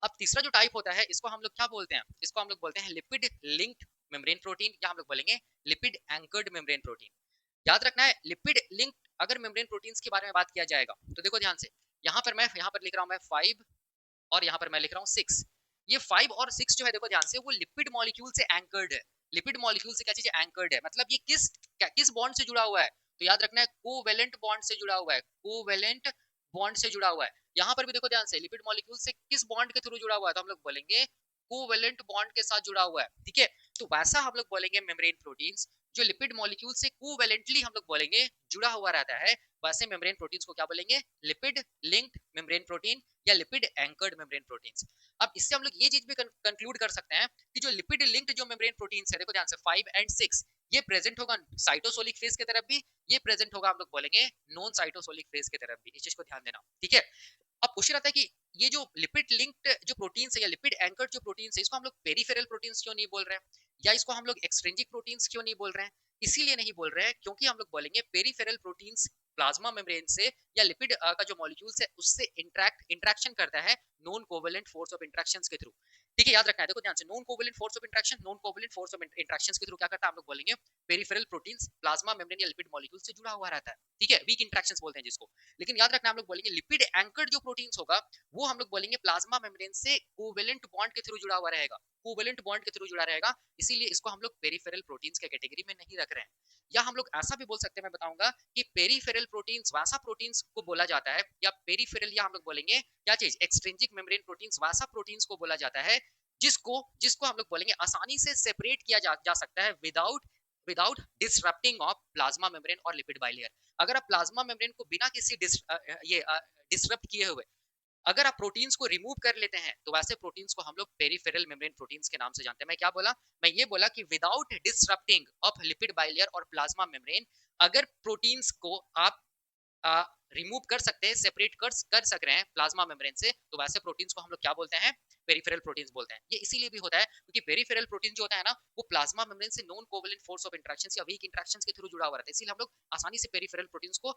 अब तीसरा जो टाइप होता है इसको हम लोग क्या बोलते हैं, इसको हम लोग बोलते हैं लिपिड लिंक्ड मेम्ब्रेन प्रोटीन, या हम लोग बोलेंगे लिपिड एंकर्ड मेम्ब्रेन प्रोटीन। याद रखना है, लिपिड लिंक्ड अगर मेम्ब्रेन प्रोटीन्स के बारे में बात किया जाएगा तो देखो ध्यान से, यहाँ पर मैं यहाँ पर लिख रहा हूँ मैं 5, और यहाँ पर मैं लिख रहा हूँ 6। ये 5 और 6 जो है, देखो ध्यान से, वो लिपिड मॉलिक्यूल से एंकर्ड है। लिपिड मॉलिक्यूल से क्या चीज एंकर्ड है, मतलब ये किस बॉन्ड से जुड़ा हुआ है, तो याद रखना है कोवेलेंट बॉन्ड से जुड़ा हुआ है, कोवेलेंट बॉन्ड से जुड़ा हुआ है। यहाँ पर भी देखो ध्यान से, लिपिड मॉलिक्यूल से किस बॉन्ड के थ्रू जुड़ा हुआ है, तो हम लोग बोलेंगे कोवेलेंट बॉन्ड के साथ जुड़ा हुआ है। ठीक है, तो वैसा हम लोग बोलेंगे मेम्ब्रेन प्रोटीन्स जो लिपिड मॉलिक्यूल से कोवेलेंटली हम लोग बोलेंगे जुड़ा हुआ रहता है, वैसे मेम्ब्रेन प्रोटीन्स को क्या बोलेंगे, लिपिड लिंक्ड मेम्ब्रेन प्रोटीन या लिपिड एंकर्ड मेम्ब्रेन प्रोटीन्स। अब इससे हम लोग ये चीज भी कंक्लूड कर सकते हैं कि जो लिपिड लिंक्ड जो मेम्ब्रेन प्रोटीन्स है, देखो ध्यान से 5 एंड 6, ये प्रेजेंट होगा साइटोसोलिक फेज की तरफ भी, ये प्रेजेंट होगा हम लोग बोलेंगे नॉन साइटोसोलिक फेज की तरफ भी। इस चीज को ध्यान देना। ठीक है, अब क्वेश्चन आता है कि ये जो लिपिड लिंक्ड जो प्रोटीन्स है या लिपिड एंकर्ड जो प्रोटीन्स है, इसको हम लोग पेरिफेरल प्रोटीन्स क्यों नहीं बोल रहे हैं, या इसको हम लोग एक्सट्रिंसिक प्रोटीन्स क्यों नहीं बोल रहे हैं। इसीलिए नहीं बोल रहे हैं क्योंकि हम लोग बोलेंगे पेरिफेरल प्रोटीन्स प्लाज्मा मेम्ब्रेन से या लिपिड का जो मॉलिक्यूल्स है उससे इंटरेक्शन करता है non covalent force of interactions के थ्रू। ठीक है, याद रखना है, देखो ध्यान से, non covalent force of interaction, non covalent force of interactions के थ्रू क्या करता है, हम लोग बोलेंगे पेरिफेरल प्रोटीन्स प्लाज्मा मेम्ब्रेन या लिपिड मॉलिक्यूल से जुड़ा हुआ रहता है। ठीक है, वीक इंटरेक्शंस बोलते हैं जिसको। लेकिन याद रखना, हम लोग बोलेंगे लिपिड एंकर्ड जो प्रोटीन्स होगा वो हम लोग बोलेंगे प्लाज्मा मेम्ब्रेन से कोवेलेंट बॉन्ड के थ्रू जुड़ा हुआ रहेगा, कोवेलेंट बॉन्ड के थ्रू जुड़ा रहेगा। इसीलिए इसको हम लोग पेरिफेरल प्रोटीन्स के कैटेगरी में नहीं रख रहे हैं। या हम लोग ऐसा भी बोल सकते हैं, मैं बताऊंगा कि पेरिफेरल प्रोटीन्स वैसा प्रोटीन्स को बोला जाता है, या पेरिफेरल, या हम लोग बोलेंगे क्या चीज, एक्सट्रिंसिक मेम्ब्रेन प्रोटीन्स वैसा प्रोटीन्स को बोला जाता है जिसको जिसको हम लोग बोलेंगे आसानी से सेपरेट किया जा सकता है without disrupting of plasma membrane और लिपिड बाइलेयर। अगर आप प्लाज्मा मेम्ब्रेन को बिना किसी डिसरप्ट किए हुए अगर आप प्रोटीन्स को रिमूव कर लेते हैं तो वैसे प्रोटीन्स को हम लोग पेरिफेरल मेम्ब्रेन प्रोटीन्स के नाम से जानते हैं। मैं क्या बोला, मैं ये बोला कि without disrupting of lipid bilayer और प्लाज्मा मेम्ब्रेन, अगर प्रोटीन्स को आप रिमूव कर सकते हैं, सेपरेट कर सक रहे हैं प्लाज्मा मेम्ब्रेन से, तो वैसे प्रोटीन्स को हम लोग क्या बोलते हैं, पेरिफेरल प्रोटीन्स बोलते हैं। ये इसीलिए भी होता है क्योंकि पेरिफेरल प्रोटीन जो होता है ना वो प्लाज्मा मेम्ब्रेन से non covalent force of interaction या वीक इंटरेक्शंस के थ्रू जुड़ा हुआ रहता है, इसीलिए हम लोग आसानी से पेरिफेरल प्रोटीन्स को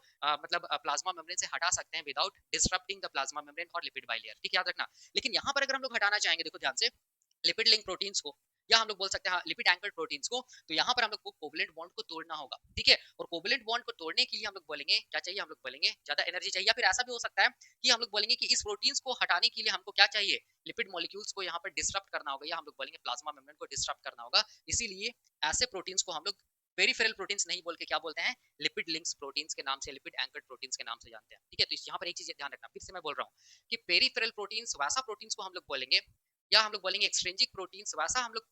मतलब प्लाज्मा मेम्ब्रेन से हटा सकते हैं without disrupting the plasma membrane और लिपिड बाइलेयर। ठीक है, याद रखना। लेकिन यहाँ पर अगर हम लोग हटाना चाहेंगे, देखो ध्यान से, लिपिड लिंक प्रोटीन्स को, या हम लोग बोल सकते हैं लिपिड एंकर्ड प्रोटीन्स को, तो यहाँ पर हम लोग को कोवलेंट बॉन्ड को तोड़ना होगा। ठीक है, और कोवलेंट बॉन्ड को तोड़ने के लिए हम लोग बोलेंगे क्या चाहिए, हम लोग बोलेंगे ज्यादा एनर्जी चाहिए, या फिर ऐसा भी हो सकता है कि हम लोग बोलेंगे कि इस प्रोटीन्स को हटाने के लिए हमको क्या चाहिए, लिपिड मॉलिक्यूल्स को यहाँ पर डिसरप्ट करना होगा, या हम लोग बोलेंगे प्लाज्मा मेम्ब्रेन को डिसरप्ट करना होगा। इसीलिए ऐसे प्रोटीन्स को हम लोग पेरिफेरल प्रोटीन्स नहीं बोल के क्या बोलते हैं, लिपिड लिंक्स प्रोटीन्स के नाम से, लिपिड एंकर्ड प्रोटीन्स के नाम से जानते हैं। ठीक है, तो यहाँ पर एक चीज ध्यान रखना, फिर से मैं बोल रहा हूँ कि पेरिफेरल प्रोटीन्स वैसा प्रोटीन्स को हम लोग बोलेंगे, या हम लोग बोलेंगे एक्सट्रिंजिक प्रोटीन्स वैसा हम लोग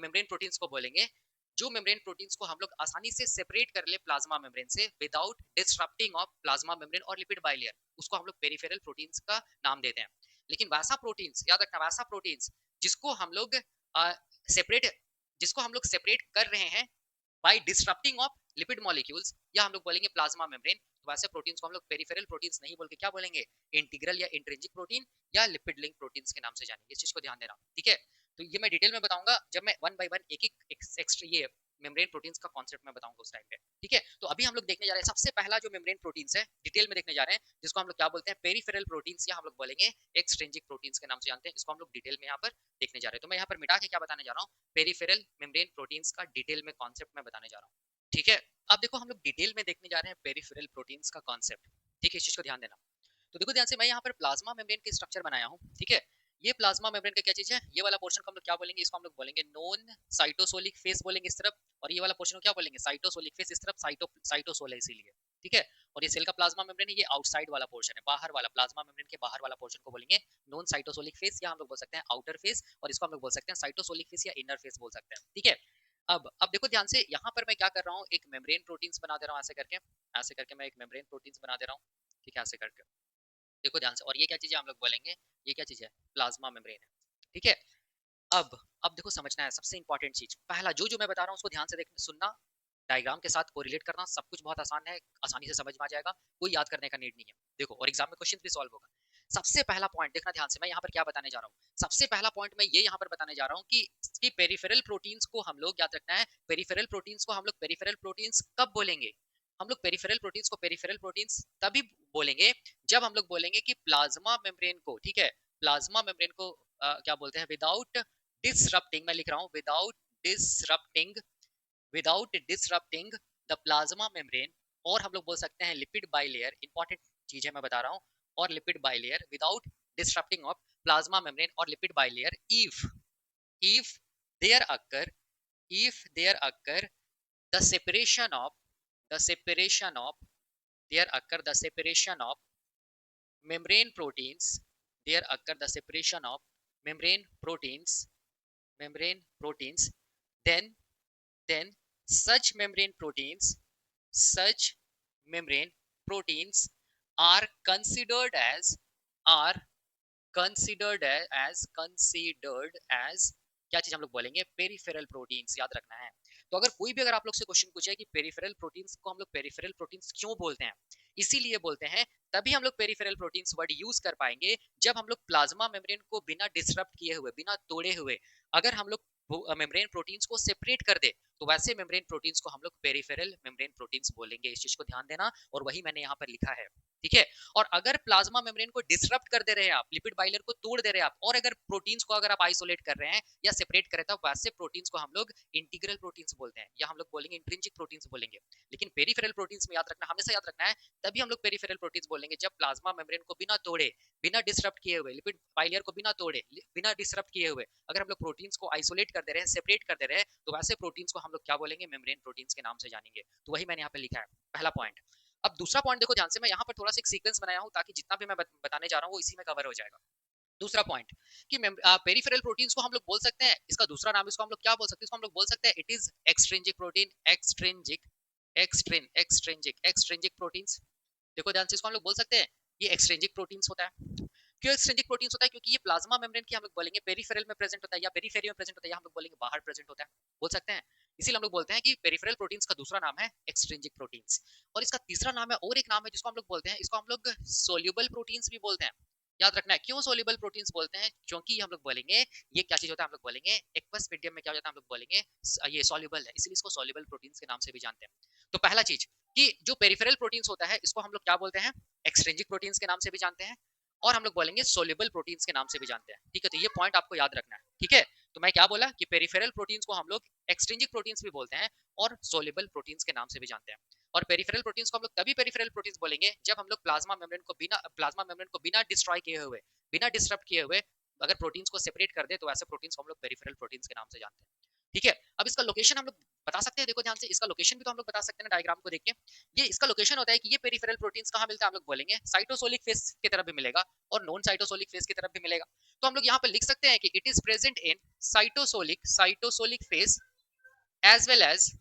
मेम्ब्रेन प्रोटीन्स को बोलेंगे जो मेम्ब्रेन प्रोटीन्स को हम लोग आसानी से सेपरेट कर ले प्लाज्मा मेम्ब्रेन से without disrupting of plasma membrane और लिपिड बाइलेयर, उसको हम लोग पेरिफेरल प्रोटीन्स का नाम देते हैं। लेकिन वैसा प्रोटीन्स, याद रखना, वैसा प्रोटीन्स जिसको हम लोग सेपरेट जिसको हम लोग सेपरेट कर रहे हैं by disrupting of lipid molecules, या हम लोग बोलेंगे प्लाज्मा मेम्ब्रेन, तो वैसे प्रोटीन्स को हम लोग पेरिफेरल प्रोटीन्स नहीं बोल के क्या बोलेंगे, इंटीग्रल या इंट्रिंसिक प्रोटीन या लिपिड लिंक प्रोटीन्स के नाम से जानेंगे। इस चीज को ध्यान देना। ठीक है, तो ये मैं डिटेल में बताऊंगा जब मैं वन बाय वन एक एक एक्स्ट्रा ये मेम्ब्रेन प्रोटीन्स का कॉन्सेप्ट मैं बताऊंगा उस टाइम पे। ठीक है, तो अभी हम लोग देखने जा रहे हैं सबसे पहला जो मेम्ब्रेन प्रोटीन्स है, डिटेल में देखने जा रहे हैं, जिसको हम लोग क्या बोलते हैं, पेरिफेरल प्रोटीन्स, या हम लोग बोलेंगे एक्सट्रिंजिक प्रोटीन्स के नाम से जानते हैं। इसको हम लोग डिटेल में यहाँ पर देखने जा रहे हैं। तो मैं यहाँ पर मिटा के क्या बताने जा रहा हूँ, पेरिफेरल मेम्ब्रेन प्रोटीन्स का डिटेल में कॉन्सेप्ट मैं बताने जा रहा हूँ। ठीक है, अब देखो हम लोग डिटेल में देखने जा रहे हैं पेरिफेरल प्रोटीन्स का कॉन्सेप्ट। ठीक है, इस चीज को ध्यान देना। तो देखो ध्यान से, मैं यहाँ पर प्लाज्मा मेम्ब्रेन के स्ट्रक्चर बनाया हूँ। ठीक है, ये प्लाज्मा मेम्ब्रेन का क्या चीज है, ये वाला पोर्शन को हम लोग क्या बोलेंगे, इसको हम लोग बोलेंगे नॉन साइटोसोलिक फेस बोलेंगे इस तरफ, और ये वाला पोर्शन को क्या बोलेंगे, साइटोसोलिक फेस इस तरफ, साइटोसोल है इसीलिए। ठीक है, और ये सेल का प्लाज्मा मेम्ब्रेन है, ये आउटसाइड वाला पोर्शन है, बाहर वाला, प्लाज्मा मेम्ब्रेन के बाहर वाला पोर्शन को बोलेंगे नॉन साइटोसोलिक फेस, या हम लोग बोल सकते हैं आउटर फेस, और इसको हम लोग बोल सकते हैं साइटोसोलिक फेस या इनर फेस बोल सकते हैं। ठीक है, अब देखो ध्यान से, यहाँ पर मैं क्या कर रहा हूँ, एक मेम्ब्रेन प्रोटीन्स बना दे रहा हूँ, ऐसे करके मैं एक मेम्ब्रेन प्रोटीन्स बना दे रहा हूँ। ठीक है, ऐसे करके देखो ध्यान से, और ये क्या चीज है, हम लोग बोलेंगे ये क्या चीज है, प्लाज्मा मेम्ब्रेन है। ठीक है, अब देखो समझना है सबसे इंपॉर्टेंट चीज, पहला जो जो मैं बता रहा हूँ उसको ध्यान से देखना, सुनना, डायग्राम के साथ कोरिलेट करना, सब कुछ बहुत आसान है, आसानी से समझ में आ जाएगा, कोई याद करने का नीड नहीं है। देखो, और एग्जाम में क्वेश्चन भी सॉल्व होगा। सबसे पहला पॉइंट देखना ध्यान से, मैं यहाँ पर क्या बताने जा रहा हूँ, सबसे पहला पॉइंट मैं ये यहाँ पर बताने जा रहा हूँ कि पेरिफेरल प्रोटीन्स को हम लोग याद रखना है, पेरिफेरल प्रोटीन्स को हम लोग पेरिफेरल प्रोटीन्स कब बोलेंगे, हम लोग पेरिफेरल प्रोटीन्स को पेरिफेरल प्रोटीन्स तभी बोलेंगे जब हम लोग बोलेंगे कि प्लाज्मा मेम्ब्रेन को, ठीक है, प्लाज्मा मेम्ब्रेन को क्या बोलते हैं, विदाउट डिसरप्टिंग, मैं लिख रहा हूँ disrupting without disrupting the plasma membrane, और हम लोग बोल सकते हैं लिपिड बाइलेयर, इंपॉर्टेंट चीज है मैं बता रहा हूँ, और lipid bilayer without disrupting of plasma membrane और lipid bilayer if there occur if there occur the separation of there occur the separation of membrane proteins there occur the separation of membrane proteins then then such such membrane proteins are are considered as क्या चीज हम लोग बोलेंगे, peripheral proteins, याद रखना है। तो अगर कोई भी अगर आप लोग से क्वेश्चन पूछे कि पेरिफेरल प्रोटीन्स को हम लोग पेरिफेरल प्रोटीन्स क्यों बोलते हैं, इसीलिए बोलते हैं, तभी हम लोग पेरिफेरल प्रोटीन्स वर्ड यूज कर पाएंगे जब हम लोग प्लाज्मा मेम्ब्रेन को बिना डिसरप्ट किए हुए, बिना तोड़े हुए, अगर हम लोग मेम्ब्रेन प्रोटीन्स को सेपरेट कर दे, तो वैसे मेम्ब्रेन प्रोटीन्स को हम लोग पेरिफेरल मेम्ब्रेन प्रोटीन्स बोलेंगे। इस चीज को ध्यान देना, और वही मैंने यहाँ पर लिखा है। ठीक है, और अगर प्लाज्मा मेम्ब्रेन को डिसरप्ट कर दे रहे हैं आप, लिपिड बाइलर को तोड़ दे रहे हैं आप, और अगर प्रोटीन्स को अगर आप आइसोलेट कर रहे हैं या सेपरेट कर रहे हैं, तो वैसे प्रोटीन्स को हम लोग इंटीग्रल प्रोटीन्स बोलते हैं, या हम लोग बोलेंगे इंट्रिंसिक प्रोटीन्स बोलेंगे। लेकिन पेरिफेरल प्रोटीन्स में याद रखना, हमेशा याद रखना है, तभी हम लोग पेरिफेरल प्रोटीन्स बोलेंगे जब प्लाज्मा मेम्ब्रेन को बिना तोड़े, बिना डिसरप्ट किए हुए, लिपिड बाइलर को बिना तोड़े, बिना डिसरप्ट किए हुए, अगर हम लोग प्रोटीन्स को आइसोलेट कर दे रहे हैं, सेपरेट कर दे रहे हैं, तो वैसे प्रोटीन्स को हम लोग क्या बोलेंगे, मेम्ब्रेन प्रोटीन्स के नाम से जानेंगे। तो वही मैंने यहाँ पे लिखा है, पहला पॉइंट। अब दूसरा पॉइंट देखो ध्यान से, मैं यहाँ पर थोड़ा सा एक सीक्वेंस बनाया हूँ ताकि जितना भी मैं बताने जा रहा हूँ वो इसी में कवर हो जाएगा। दूसरा पॉइंट कि पेरिफेरल प्रोटीन्स को हम लोग बोल सकते हैं, इसका दूसरा नाम इसको हम लोग क्या बोल सकते हैं, इसको हम लोग बोल सकते हैं it is extrinsic protein, extrinsic proteins. देखो ध्यान से, इसको हम लोग बोल सकते हैं ये एक्सट्रिंजिक प्रोटीन्स होता है। क्यों एक्सट्रिंजिक प्रोटीन्स होता है, क्योंकि ये प्लाज्मा मेम्ब्रेन की हम लोग बोलेंगे पेरिफेरल में प्रेजेंट होता है, या पेरिफेरी में प्रेजेंट होता है, या हम लोग बोलेंगे बाहर प्रेजेंट होता है, बोल सकते हैं। इसीलिए हम लोग बोलते हैं कि पेरिफेरल प्रोटीन्स का दूसरा नाम है एक्सट्रिंजिक प्रोटीन्स। और इसका तीसरा नाम है, और एक नाम है जिसको हम लोग बोलते हैं, इसको हम लोग सोल्यूबल प्रोटीन्स भी बोलते हैं। याद रखना है क्यों सोल्यूबल प्रोटीन्स बोलते हैं, क्योंकि हम लोग बोलेंगे ये क्या चीज होता है, हम लोग बोलेंगे एक्वस मीडियम में क्या हो जाता है, हम लोग बोलेंगे ये सॉल्यूबल है, इसलिए इसको सॉल्यूबल प्रोटीन्स के नाम से भी जानते हैं। तो पहला चीज कि जो पेरिफेरल प्रोटीन्स होता है इसको हम लोग क्या बोलते हैं, एक्सट्रिंसिक प्रोटीन्स के नाम से भी जानते हैं, और हम लोग बोलेंगे सोल्यूबल प्रोटीन्स के नाम से भी जानते हैं। ठीक है, तो ये पॉइंट आपको याद रखना है। ठीक है, तो मैं क्या बोला कि पेरिफेरल प्रोटीन्स को हम लोग एक्सट्रिंसिक प्रोटीन्स भी बोलते हैं और सोल्यूबल प्रोटीन्स के नाम से भी जानते हैं। और पेरिफेरल प्रोटीन्स को हम लोग तभी पेरिफेरल प्रोटीन्स बोलेंगे जब हम लोग प्लाज्मा मेम्ब्रेन को बिना डिस्ट्रॉय किए हुए, बिना डिस्टर्ब किए हुए अगर प्रोटीन्स को सेपरेट कर दे तो ऐसे प्रोटीन्स को हम लोग पेरिफेरल प्रोटीन्स के नाम से जानते हैं। ठीक है, अब इसका लोकेशन हम लोग बता सकते हैं, देखो ध्यान से, इसका लोकेशन भी तो हम लोग बता सकते हैं ना, डायग्राम को देख के। ये इसका लोकेशन होता है कि ये पेरिफेरल प्रोटीन्स कहाँ मिलता है, हम लोग बोलेंगे साइटोसोलिक फेस की तरफ भी मिलेगा और नॉन साइटोसोलिक फेस की तरफ भी मिलेगा। तो हम लोग यहाँ पर लिख सकते हैं कि it is present in cytosolic face as well as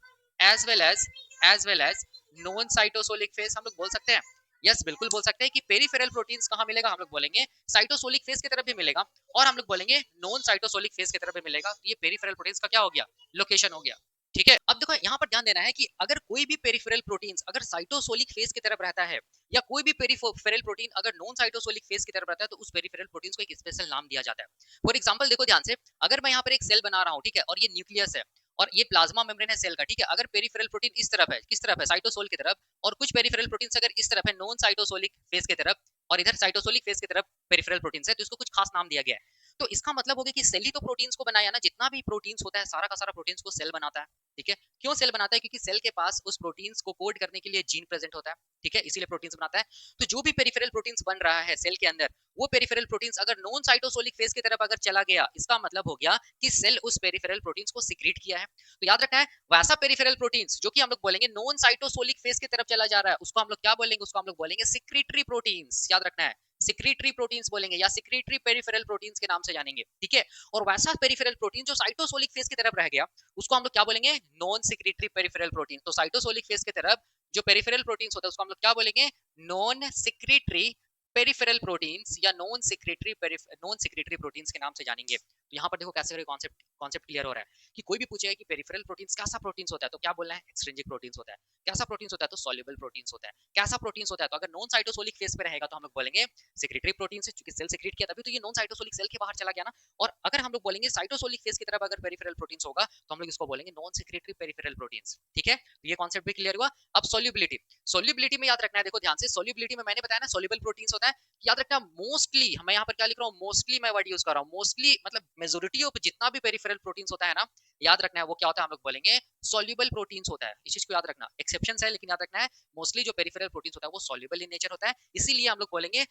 as well as as well as non cytosolic face, हम लोग बोल सकते हैं। यस, बिल्कुल बोल सकते हैं कि पेरिफेरल प्रोटीन्स कहाँ मिलेगा, हम लोग बोलेंगे साइटोसोलिक फेस की तरफ भी मिलेगा और हम लोग बोलेंगे नॉन साइटोसोलिक फेस की तरफ भी मिलेगा। तो ये पेरिफेरल प्रोटीन्स का क्या हो गया, लोकेशन हो गया। ठीक है, अब देखो यहाँ पर ध्यान देना है कि अगर कोई भी पेरिफेरल प्रोटीन्स अगर साइटोसोलिक फेस की तरफ रहता है या कोई भी पेरिफेरल प्रोटीन अगर नॉन साइटोसोलिक फेस की तरफ रहता है तो उस पेरिफेरल प्रोटीन्स को एक स्पेशल नाम दिया जाता है। फॉर एग्जांपल देखो ध्यान से, अगर मैं यहाँ पर एक सेल बना रहा हूँ, ठीक है, और ये न्यूक्लियस है और ये प्लाज्मा मेम्ब्रेन है सेल का, ठीक है, अगर पेरिफेरल प्रोटीन इस तरफ है, किस तरफ है, साइटोसोल की तरफ, और कुछ पेरिफेरल प्रोटीन्स अगर इस तरफ है, नॉन साइटोसोलिक फेस की तरफ, और इधर साइटोसोलिक फेस की तरफ पेरिफेरल प्रोटीन्स है, तो इसको कुछ खास नाम दिया गया है। तो इसका मतलब हो गया कि सेल ही तो प्रोटीन्स को बनाया ना, जितना भी प्रोटीन्स होता है सारा का सारा प्रोटीन्स को सेल बनाता है। ठीक है, क्यों सेल बनाता है, क्योंकि सेल के पास उस प्रोटीन्स को कोड करने के लिए जीन प्रेजेंट होता है। ठीक है, इसीलिए प्रोटीन्स बनाता है। तो जो भी पेरिफेरल प्रोटीन्स बन रहा है सेल के अंदर, वो पेरिफेरल प्रोटीन्स अगर नॉन साइटोसोलिक फेस की तरफ अगर चला गया, इसका मतलब हो गया कि सेल उस पेरिफेरल प्रोटीन्स को सीक्रेट किया है। तो याद रखना है, वैसा पेरिफेरल प्रोटीन्स जो कि हम लोग बोलेंगे नॉन साइटोसोलिक फेस की तरफ चला जा रहा है, उसको हम लोग क्या बोलेंगे, उसको हम लोग बोलेंगे सिक्रीटरी प्रोटीन्स। याद रखना है, सिक्रीटरी प्रोटीन्स बोलेंगे या सिक्रीटरी पेरिफेरल प्रोटीन्स के नाम से जानेंगे। ठीक है, और वैसा पेरिफेरल प्रोटीन जो साइटोसोलिक फेस की तरफ रह गया, उसको हम लोग क्या बोलेंगे, नॉन सिक्रीटरी पेरिफेरल प्रोटीन। तो साइटोसोलिक फेस की तरफ जो पेरिफेरल प्रोटीन्स होता है उसको हम लोग क्या बोलेंगे, नॉन सिक्रीटरी पेरिफेरल प्रोटीन्स या नॉन सिक्रीटरी प्रोटीन्स के नाम से जानेंगे। तो यहाँ पर देखो कैसे कॉन्सेप्ट कॉन्सेप्ट क्लियर हो रहा है कि कोई भी पूछेगा कि पेरिफेरल प्रोटीन्स कैसा प्रोटीन्स होता है, तो क्या बोलना है, एक्सट्रिंसिक प्रोटीन्स होता है। कैसा प्रोटीन्स होता है, तो सॉल्युबल प्रोटीन्स होता है। कैसा प्रोटीन्स होता है, तो अगर नॉन साइटोसोलिक फेस पे रहेगा तो हम लोग बोलेंगे सिक्रीटरी प्रोटीन्स है, क्योंकि सेल सिक्रीट किया तभी तो ये नॉन साइटोसोलिक सेल के बाहर चला गया ना। और अगर हम लोग बोलेंगे साइटोसोलिक फेस की तरफ अगर पेरिफेरल प्रोटीन्स होगा तो हम लोग इसको बोलेंगे नॉन सिक्रीटरी पेरिफेरल प्रोटीन्स। ठीक है, तो ये कॉन्सेप्ट भी क्लियर हुआ। अब सोल्यूबिलिटी, सोल्यूबिलिटी में याद रखना है, देखो ध्यान से, सोल्यूबिलिटी में मैंने बताया ना सोल्यूबल प्रोटीन्स होता है, याद रखना मोस्टली, मैं यहाँ पर क्या लिख रहा हूँ, मोस्टली मैं वर्ड यूज कर रहा हूँ, मोस्टली मतलब मेजोरिटी ऑफ जितना भी पेरिफेरल प्रोटीन्स होता है ना, याद रखना है वो क्या होता है, हम लोग बोलेंगे सॉल्युबल प्रोटीन्स होता है। इस चीज को याद रखना, एक्सेप्शंस है लेकिन याद रखना है मोस्टली जो पेरिफेरल प्रोटीन्स होता है वो सॉल्युबल इन नेचर होता है, इसीलिए हम लोग बोलेंगे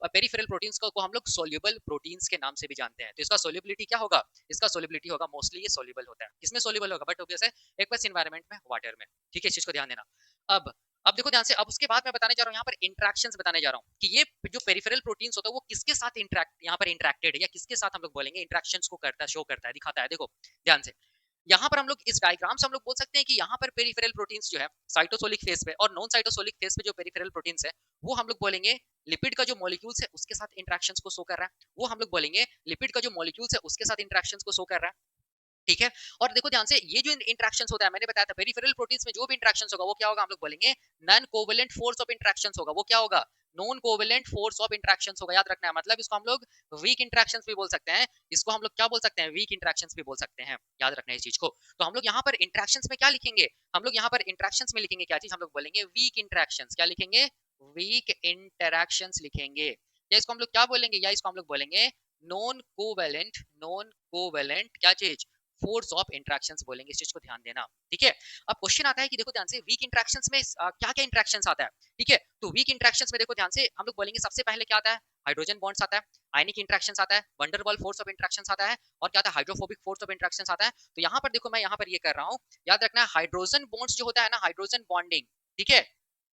पेरिफेरल प्रोटीन्स को हम लोग सॉल्युबल प्रोटीन्स के नाम से भी जानते हैं। तो इसका सॉल्युबिलिटी क्या होगा, इसका सॉल्युबिलिटी होगा मोस्टली ये सॉल्युबल होता है। किसमें सॉल्युबल होगा, बट ऑब्वियस है एक्वस एनवायरनमेंट में, वाटर में। ठीक है, इस चीज को ध्यान देना। अब देखो ध्यान से, अब उसके बाद मैं बताने जा रहा हूँ यहाँ पर इंटरेक्शंस बताने जा रहा हूँ कि ये जो पेरिफेरल प्रोटीन्स होता है वो किसके साथ यहाँ पर इंटरेक्टेड है या किसके साथ हम लोग बोलेंगे इंटरेक्शंस को करता है, शो करता है, दिखाता है। देखो ध्यान से, यहाँ पर हम लोग इस डायग्राम से हम लोग बोल सकते हैं कि यहाँ पर पेरिफेरल प्रोटीन्स जो है साइटोसोलिक फेस पे और नॉन साइटोसोलिक फेस पे जो पेरिफेरल प्रोटीन्स है वो हम लोग बोलेंगे लिपिड का जो मॉलिक्यूल्स है उसके साथ इंटरेक्शंस को शो कर रहा है, वो हम लोग बोलेंगे लिपिड का जो मॉलिक्यूल्स है उसके साथ इंटरेक्शंस को शो कर रहा है। ठीक है, और देखो ध्यान से, ये जो इंटरेक्शंस होता है, मैंने बताया था पेरिफेरल प्रोटीन्स में जो भी इंटरेक्शंस होगा वो क्या होगा, हम लोग बोलेंगे non covalent force of interactions होगा। वो क्या होगा, non covalent force of interactions होगा। याद रखना है, मतलब इसको हम लोग वीक इंटरेक्शंस भी बोल सकते हैं, इसको हम लोग क्या बोल सकते हैं, वीक इंटरेक्शंस भी बोल सकते हैं। याद रखना है इस चीज को। तो हम लोग यहाँ पर इंटरेक्शंस में क्या लिखेंगे, हम लोग यहाँ पर इंटरेक्शंस में लिखेंगे क्या चीज, हम लोग बोलेंगे वीक इंटरेक्शंस। क्या लिखेंगे, वीक इंटरेक्शंस लिखेंगे। या इसको हम लोग क्या बोलेंगे, या इसको हम लोग बोलेंगे नॉन कोवेलेंट क्या चीज, फोर्स ऑफ इंटरेक्शंस बोलेंगे। इस चीज को ध्यान देना। ठीक है, अब क्वेश्चन आता है कि देखो ध्यान से वीक इंटरेक्शंस में क्या क्या इंटरेक्शंस आता है। ठीक है, तो वीक इंटरेक्शंस में देखो ध्यान से, हम लोग बोलेंगे सबसे पहले क्या आता है, हाइड्रोजन बॉन्ड्स आता है, आयनिक इंटरेक्शंस आता है, वंडरवॉल फोर्स ऑफ इंटरेक्शंस आता है, और क्या आता है, हाइड्रोफोबिक फोर्स ऑफ इंटरेक्शंस आता है। तो यहाँ पर देखो मैं यहाँ पर ये कर रहा हूँ, याद रखना है हाइड्रोजन बॉन्ड्स जो होता है ना, हाइड्रोजन बॉन्डिंग, ठीक है,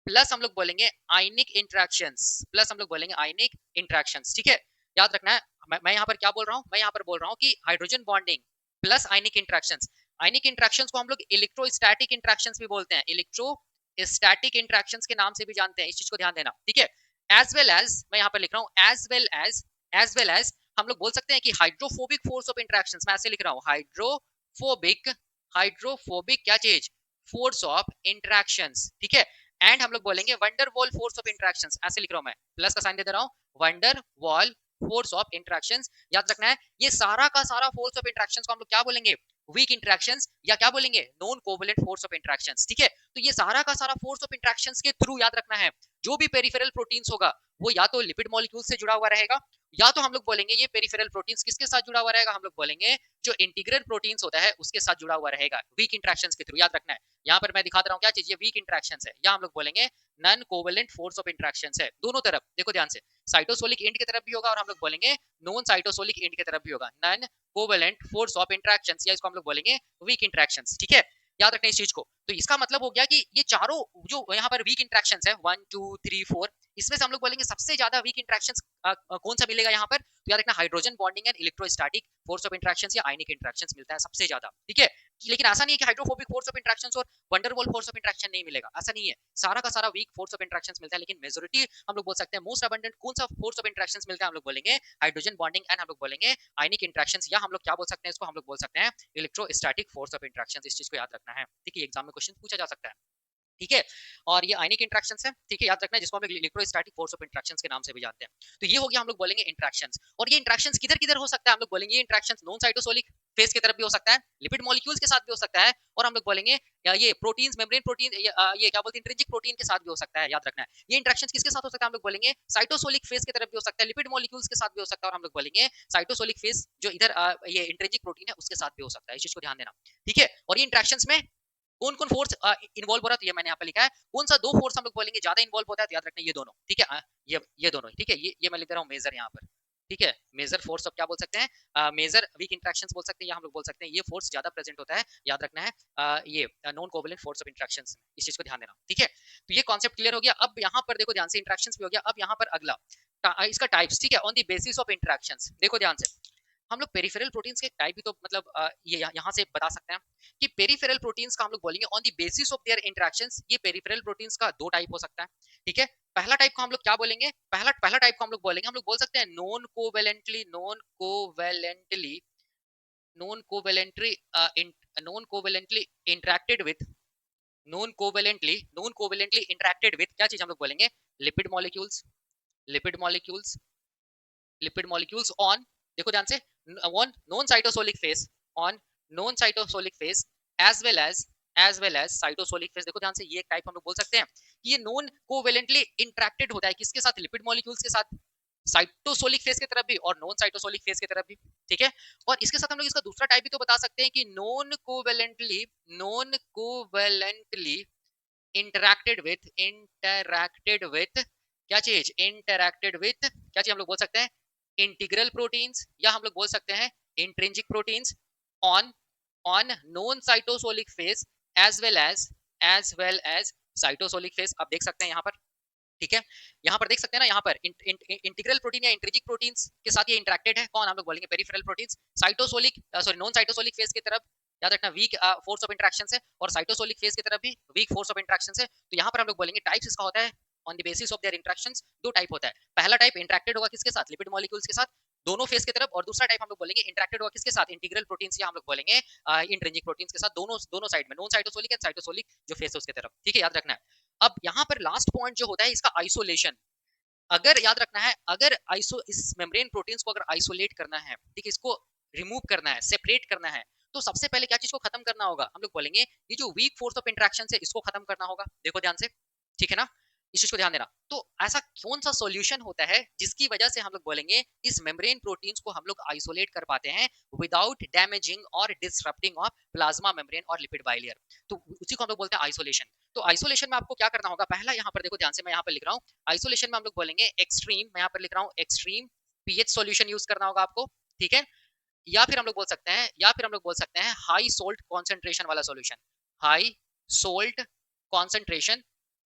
प्लस हम लोग बोलेंगे आयनिक इंटरेक्शंस, प्लस हम लोग बोलेंगे आयनिक इंटरेक्शंस। ठीक है, याद रखना है, मैं यहाँ पर क्या बोल रहा हूँ, मैं यहाँ पर बोल रहा हूँ कि हाइड्रोजन बॉन्डिंग प्लस आयनिक इंटरेक्शंस। आयनिक इंटरेक्शंस को हम लोग इलेक्ट्रोस्टैटिक इंटरेक्शंस भी बोलते हैं, इलेक्ट्रोस्टैटिक इंटरेक्शंस के नाम से भी जानते हैं। इस चीज को ध्यान देना। ठीक है, एज वेल एज मैं यहाँ पर लिख रहा हूँ एज वेल एज हम लोग बोल सकते हैं कि हाइड्रोफोबिक फोर्स ऑफ इंटरेक्शंस, मैं ऐसे लिख रहा हूँ हाइड्रोफोबिक क्या चीज, फोर्स ऑफ इंटरेक्शंस। ठीक है, एंड हम लोग बोलेंगे वंडरवॉल फोर्स ऑफ इंटरेक्शंस, ऐसे लिख रहा हूं मैं, प्लस का साइन दे दे रहा हूं, wonder wall force of interactions. याद रखना है ये सारा का सारा फोर्स ऑफ इंटरेक्शंस को हम लोग क्या बोलेंगे, वीक इंटरेक्शंस, या क्या बोलेंगे, non covalent force of interactions. ठीक है, तो ये सारा का सारा फोर्स ऑफ इंटरेक्शंस के थ्रू याद रखना है जो भी पेरिफेरल प्रोटीन्स होगा वो या तो लिपिड मॉलिक्यूल से जुड़ा हुआ रहेगा, या तो हम लोग बोलेंगे ये पेरिफेरल प्रोटीन्स किसके साथ जुड़ा हुआ रहेगा, हम लोग बोलेंगे जो इंटीग्रल प्रोटीन्स होता है उसके साथ जुड़ा हुआ रहेगा वीक इंटरेक्शंस के थ्रू। याद रखना है यहाँ पर मैं दिखा रहा हूँ क्या चीज, ये वीक इंटरेक्शंस है, या हम लोग बोलेंगे non covalent force of interactions है। दोनों तरफ देखो ध्यान से, साइटोसोलिक एंड की तरफ भी होगा और हम लोग बोलेंगे नॉन साइटोसोलिक एंड की तरफ भी होगा non covalent force of interactions, या इसको हम लोग बोलेंगे वीक इंटरेक्शंस। ठीक है, याद रखना इस चीज को। तो इसका मतलब हो गया कि ये चारों जो यहाँ पर वीक इंटरेक्शंस है 1 2 3 4, इसमें से हम लोग बोलेंगे सबसे ज्यादा वीक इंटरेक्शंस कौन सा मिलेगा यहाँ पर, तो याद रखना hydrogen bonding and electrostatic force of interactions या आयनिक इंटरेक्शंस मिलता है सबसे ज्यादा। ठीक है, लेकिन ऐसा नहीं है कि हाइड्रोफोबिक फोर्स ऑफ इंटरेक्शंस और वंडरवॉल फोर्स ऑफ इंटरेक्शन नहीं मिलेगा, ऐसा नहीं है, सारा का सारा वीक फोर्स ऑफ इंटरेक्शंस मिलता है, लेकिन मेजॉरिटी हम लोग बोल सकते हैं मोस्ट अबंडेंट कौन सा फोर्स ऑफ इंटरेक्शंस मिलता है, हम लोग बोलेंगे हाइड्रोजन बॉन्डिंग एंड हम लोग बोलेंगे आयनिक इंटरेक्शंस, या हम लोग क्या बोल सकते हैं इसको, हम लोग बोल सकते हैं इलेक्ट्रोस्टैटिक फोर्स ऑफ इंटरेक्शंस। इस चीज को याद रखना है, ठीक है, एग्जाम में क्वेश्चन पूछा जा सकता है। ठीक है, और ये आयनिक इंटरेक्शंस है, ठीक है, याद रखना है, जिसको हम इलेक्ट्रोस्टैटिक फोर्स ऑफ इंटरेक्शंस के नाम से भी जानते हैं। तो ये हो गया हम लोग बोलेंगे इंटरेक्शंस, और ये इंटरेक्शंस किधर किधर हो सकता है, हम लोग बोलेंगे ये इंटरेक्शंस नॉन साइटोसोलिक फेज की तरफ भी हो सकता है, लिपिड मॉलिक्यूल्स के साथ भी हो सकता है, और हम लोग बोलेंगे ये प्रोटीन्स मेम्ब्रेन प्रोटीन ये क्या बोलते हैं इंट्रिंसिक प्रोटीन के साथ भी हो सकता है। याद रखना है ये इंटरेक्शंस किसके साथ हो सकता है, हम लोग बोलेंगे साइटोसोलिक फेज की तरफ भी हो सकता है, लिपिड मॉलिक्यूल्स के साथ भी हो सकता है, और हम लोग बोलेंगे साइटोसोलिक फेज जो इधर ये इंट्रिंसिक प्रोटीन है उसके साथ भी हो सकता है। इस चीज को ध्यान देना, ठीक है। और ये इंटरेक्शंस में कौन कौन फोर्स इन्वॉल्व हो रहा है, तो ये मैंने यहाँ पे लिखा है, कौन सा दो फोर्स हम लोग बोलेंगे ज्यादा इन्वॉल्व होता है, तो याद रखना ये दोनों। ठीक है, ये दोनों, ठीक है, ये मैं लिख दे रहा हूँ मेजर यहाँ पर। ठीक है, मेजर फोर्स अब क्या बोल सकते हैं, मेजर वीक इंटरेक्शंस बोल सकते हैं, या हम लोग बोल सकते हैं ये फोर्स ज्यादा प्रेजेंट होता है। याद रखना है ये non covalent force of interactions, इस चीज को ध्यान देना। ठीक है, तो ये कॉन्सेप्ट क्लियर हो गया। अब यहाँ पर देखो ध्यान से, इंटरेक्शंस भी हो गया, अब यहाँ पर अगला इसका टाइप्स। ठीक है, on the basis of interactions, देखो ध्यान से, हम लोग पेरिफेरल प्रोटीन्स के टाइप भी तो मतलब ये यहाँ से बता सकते हैं कि पेरिफेरल प्रोटीन्स का हम लोग बोलेंगे on the basis of their interactions, ये पेरिफेरल प्रोटीन्स का दो टाइप हो सकता है। ठीक है, पहला टाइप को हम लोग क्या बोलेंगे, पहला टाइप को हम लोग बोलेंगे, हम लोग बोल सकते हैं non covalently interacted with, non covalently interacted with क्या चीज हम लोग बोलेंगे, lipid molecules, lipid molecules, lipid molecules on, देखो ध्यान से, on non cytosolic face, on non cytosolic face as well as cytosolic face. देखो ध्यान से, ये एक टाइप हम लोग बोल सकते हैं कि ये नॉन कोवेलेंटली इंटरेक्टेड होता है किसके साथ, लिपिड मॉलिक्यूल्स के साथ, साइटोसोलिक फेस की तरफ भी और नॉन साइटोसोलिक फेस की तरफ भी। ठीक है, और इसके साथ हम लोग इसका दूसरा टाइप भी तो बता सकते हैं कि नॉन कोवेलेंटली इंटरैक्टेड विथ क्या चीज, इंटरैक्टेड विथ क्या चीज हम लोग बोल सकते हैं, इंटीग्रल प्रोटीन्स, या हम लोग बोल सकते हैं intrinsic proteins on on non cytosolic face as well as cytosolic face. अब देख सकते हैं यहाँ पर, ठीक है, यहाँ पर देख सकते हैं ना, यहाँ पर इंटीग्रल प्रोटीन या इंट्रिंसिक प्रोटीन्स के साथ ये इंटरेक्टेड है, कौन, हम लोग बोलेंगे peripheral proteins, cytosolic sorry non cytosolic face की तरफ याद रखना वीक फोर्स ऑफ इंटरेक्शन है, और साइटोसोलिक फेस की तरफ भी वीक फोर्स ऑफ इंटरेक्शन है। तो यहाँ पर हम लोग बोलेंगे टाइप्स इसका होता है on the basis of their interactions, दो टाइप होता है। पहला टाइप इंटरेक्टेड होगा किसके साथ, लिपिड मॉलिक्यूल्स के साथ दोनों फेस की तरफ, और दूसरा टाइप हम लोग बोलेंगे इंटरेक्टेड होगा किसके साथ, इंटीग्रल प्रोटीन्स, या हम लोग बोलेंगे इंट्रिंसिक प्रोटीन्स के साथ, दोनों दोनों साइड में, नॉन साइटोसोलिक एंड साइटोसोलिक जो फेस है उसके तरफ। ठीक है, याद रखना है। अब यहाँ पर लास्ट पॉइंट जो होता है इसका आइसोलेशन, अगर याद रखना है, अगर इस मेम्ब्रेन प्रोटीन्स को अगर आइसोलेट करना है, ठीक है, इसको रिमूव करना है, सेपरेट करना है, तो सबसे पहले क्या चीज को खत्म करना होगा, हम लोग बोलेंगे ये जो वीक फोर्स ऑफ इंटरेक्शन है इसको खत्म करना होगा। देखो ध्यान से, ठीक है ना, इस चीज को ध्यान देना। तो ऐसा कौन सा सॉल्यूशन होता है जिसकी वजह से हम लोग बोलेंगे इस मेम्ब्रेन प्रोटीन्स को हम लोग आइसोलेट कर पाते हैं विदाउट डैमेजिंग और डिसरप्टिंग ऑफ प्लाज्मा मेम्ब्रेन और लिपिड बाइलेयर, तो उसी को हम लोग बोलते हैं आइसोलेशन। तो आइसोलेशन में आपको क्या करना होगा, पहला यहाँ पर देखो ध्यान से, मैं यहाँ पर लिख रहा हूँ आइसोलेशन में हम लोग बोलेंगे एक्सट्रीम, मैं यहाँ पर लिख रहा हूँ एक्सट्रीम पीएच सॉल्यूशन यूज करना होगा आपको। ठीक है, या फिर हम लोग बोल सकते हैं हाई सोल्ट कॉन्सेंट्रेशन वाला solution, high salt concentration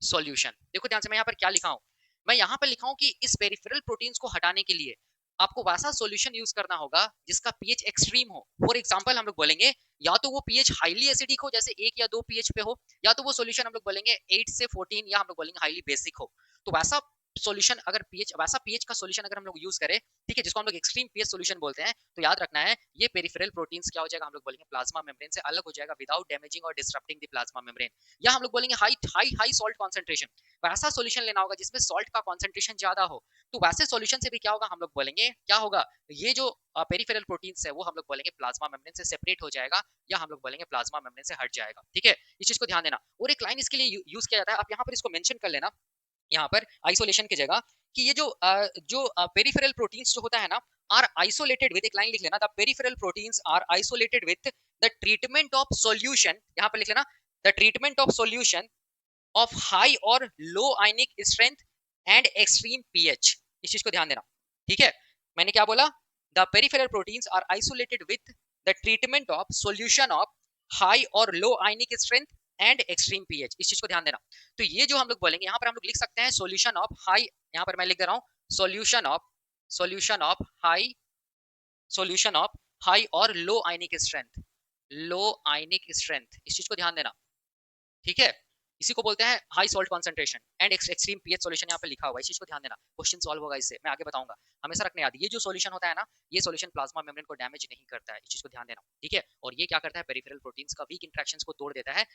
solution. देखो ध्यान से, मैं यहाँ पर क्या लिखा हूँ, मैं यहाँ पर लिखा हूँ कि इस पेरिफेरल प्रोटीन्स को हटाने के लिए आपको वैसा सॉल्यूशन यूज करना होगा जिसका पीएच एक्सट्रीम हो। फॉर एग्जांपल हम लोग बोलेंगे या तो वो पीएच हाईली एसिडिक हो जैसे 1 या 2 पीएच पे हो, या तो वो सॉल्यूशन हम लोग बोलेंगे 8 से 14, या हम लोग बोलेंगे हाईली बेसिक हो। तो वैसा सॉल्यूशन अगर पीएच वैसा पीएच का सॉल्यूशन अगर हम लोग यूज करें, ठीक है, जिसको हम लोग एक्सट्रीम पीएच सॉल्यूशन बोलते हैं, तो याद रखना है ये पेरिफेरल प्रोटीन्स क्या हो जाएगा, हम लोग बोलेंगे प्लाज्मा मेम्ब्रेन से अलग हो जाएगा विदाउट डैमेजिंग और डिस्टरप्टिंग द प्लाज्मा मेम्ब्रेन। या हम लोग बोलेंगे high high high salt concentration, वैसा सॉल्यूशन लेना होगा जिसमें सॉल्ट का कॉन्सेंट्रेशन ज्यादा हो। तो वैसे सॉल्यूशन से भी क्या होगा, हम लोग बोलेंगे क्या होगा, ये जो पेरिफेरल प्रोटीन्स है वो हम लोग बोलेंगे प्लाज्मा मेम्ब्रेन से सेपरेट हो जाएगा, या हम लोग बोलेंगे प्लाज्मा मेम्ब्रेन से हट जाएगा। ठीक है, इस चीज को ध्यान देना। और एक लाइन इसके लिए यूज किया जाता है, आप यहाँ पर इसको मेंशन कर लेना यहाँ पर आइसोलेशन की जगह, कि ये जो पेरिफेरल प्रोटीन्स जो होता है ना, आर आइसोलेटेड विद, एक लाइन लिख लेना, the peripheral proteins are isolated with the treatment of solution, यहाँ पर लिख लेना, the treatment of solution of high और low ionic strength and extreme pH. इस चीज को ध्यान देना। ठीक है, मैंने क्या बोला, the peripheral proteins are isolated with the treatment of solution of high और low ionic strength and extreme pH. इस चीज को ध्यान देना। तो ये जो हम लोग बोलेंगे, यहाँ पर हम लोग लिख सकते हैं सॉल्यूशन ऑफ हाई, यहाँ पर मैं लिख दे रहा हूँ सॉल्यूशन ऑफ हाई और लो आयनिक स्ट्रेंथ, लो आयनिक स्ट्रेंथ, इस चीज को ध्यान देना। ठीक है, इसी को बोलते हैं high salt concentration and extreme pH solution, यहाँ पे लिखा हुआ है, इस चीज को ध्यान देना। क्वेश्चन सॉल्व होगा इससे, मैं आगे बताऊंगा, हमेशा रखने याद। ये जो सॉल्यूशन होता है ना, ये सॉल्यूशन प्लाज्मा मेम्ब्रेन को डैमेज नहीं करता है, इस चीज को ध्यान देना। ठीक है, और ये क्या करता है, पेरिफेरल प्रोटीन्स का वीक इंटरेक्शंस को तोड़ देता है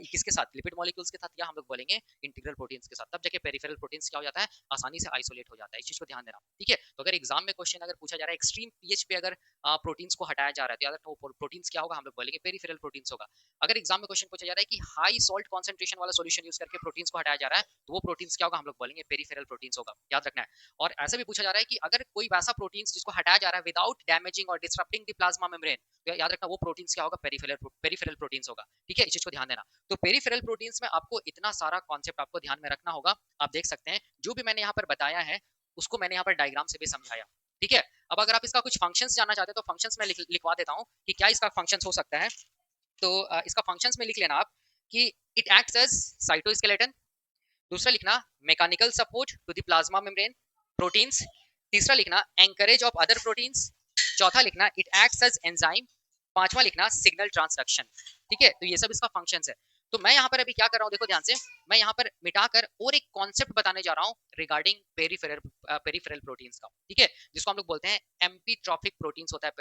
किसके साथ, लिपिड मॉलिक्यूल्स के साथ, या हम लोग बोलेंगे इंटीग्रल प्रोटीन्स के साथ। तब जाके पेरिफेरल प्रोटीन्स क्या हो जाता है, आसानी से आइसोलेट हो जाता है, इस चीज को ध्यान देना। ठीक है, तो अगर एग्जाम में क्वेश्चन अगर पूछा जा रहा है एक्सट्रीम पीएच पे अगर प्रोटीन्स को हटाया जा रहा है, तो याद रखना वो प्रोटीन्स क्या होगा, हम लोग बोलेंगे पेरिफेरल प्रोटीन्स होगा। अगर एग्जाम में क्वेश्चन पूछा जा रहा है कि हाई सॉल्ट कॉन्सेंट्रेशन वाला सॉल्यूशन यूज करके प्रोटीन्स को हटाया जा रहा है, तो वो प्रोटीन्स क्या होगा, हम लोग बोलेंगे पेरिफेरल प्रोटीन्स होगा, याद रखना है। और ऐसा भी पूछा जा रहा है कि अगर कोई वैसा प्रोटीन्स जिसको हटाया जा रहा है विदाउट डैमेजिंग और डिस्टरप्टिंग द प्लाज्मा मेम्ब्रेन, तो याद रखना वो प्रोटीन्स क्या होगा, पेरिफेरल प्रोटीन्स होगा। ठीक है, इस चीज को ध्यान देना। तो पेरिफेरल प्रोटीन्स में आपको इतना सारा कॉन्सेप्ट आपको ध्यान में रखना होगा। आप देख सकते हैं जो भी मैंने यहाँ पर बताया है उसको मैंने यहाँ पर डायग्राम से भी समझाया। ठीक है, अब अगर आप इसका कुछ फंक्शंस जानना चाहते हैं तो फंक्शंस में लिखवा देता हूँ कि क्या इसका फंक्शंस हो सकता है। तो इसका फंक्शंस में लिख लेना आप कि इट एक्ट्स एज साइटोस्केलेटन, दूसरा लिखना mechanical support to the plasma membrane proteins, तीसरा लिखना एंकरेज ऑफ अदर प्रोटीन्स, चौथा लिखना इट एक्ट्स एज एंजाइम, पांचवा लिखना सिग्नल ट्रांसडक्शन। ठीक है, तो ये सब इसका फंक्शंस है। तो मैं यहाँ पर अभी क्या कर रहा हूँ, देखो ध्यान से, मैं यहाँ पर मिटाकर और एक कॉन्सेप्ट बताने जा रहा हूँ रिगार्डिंग पेरिफेरल प्रोटीन्स का। ठीक है, जिसको हम लोग बोलते हैं एम्पीट्रॉफिक प्रोटीन्स होता है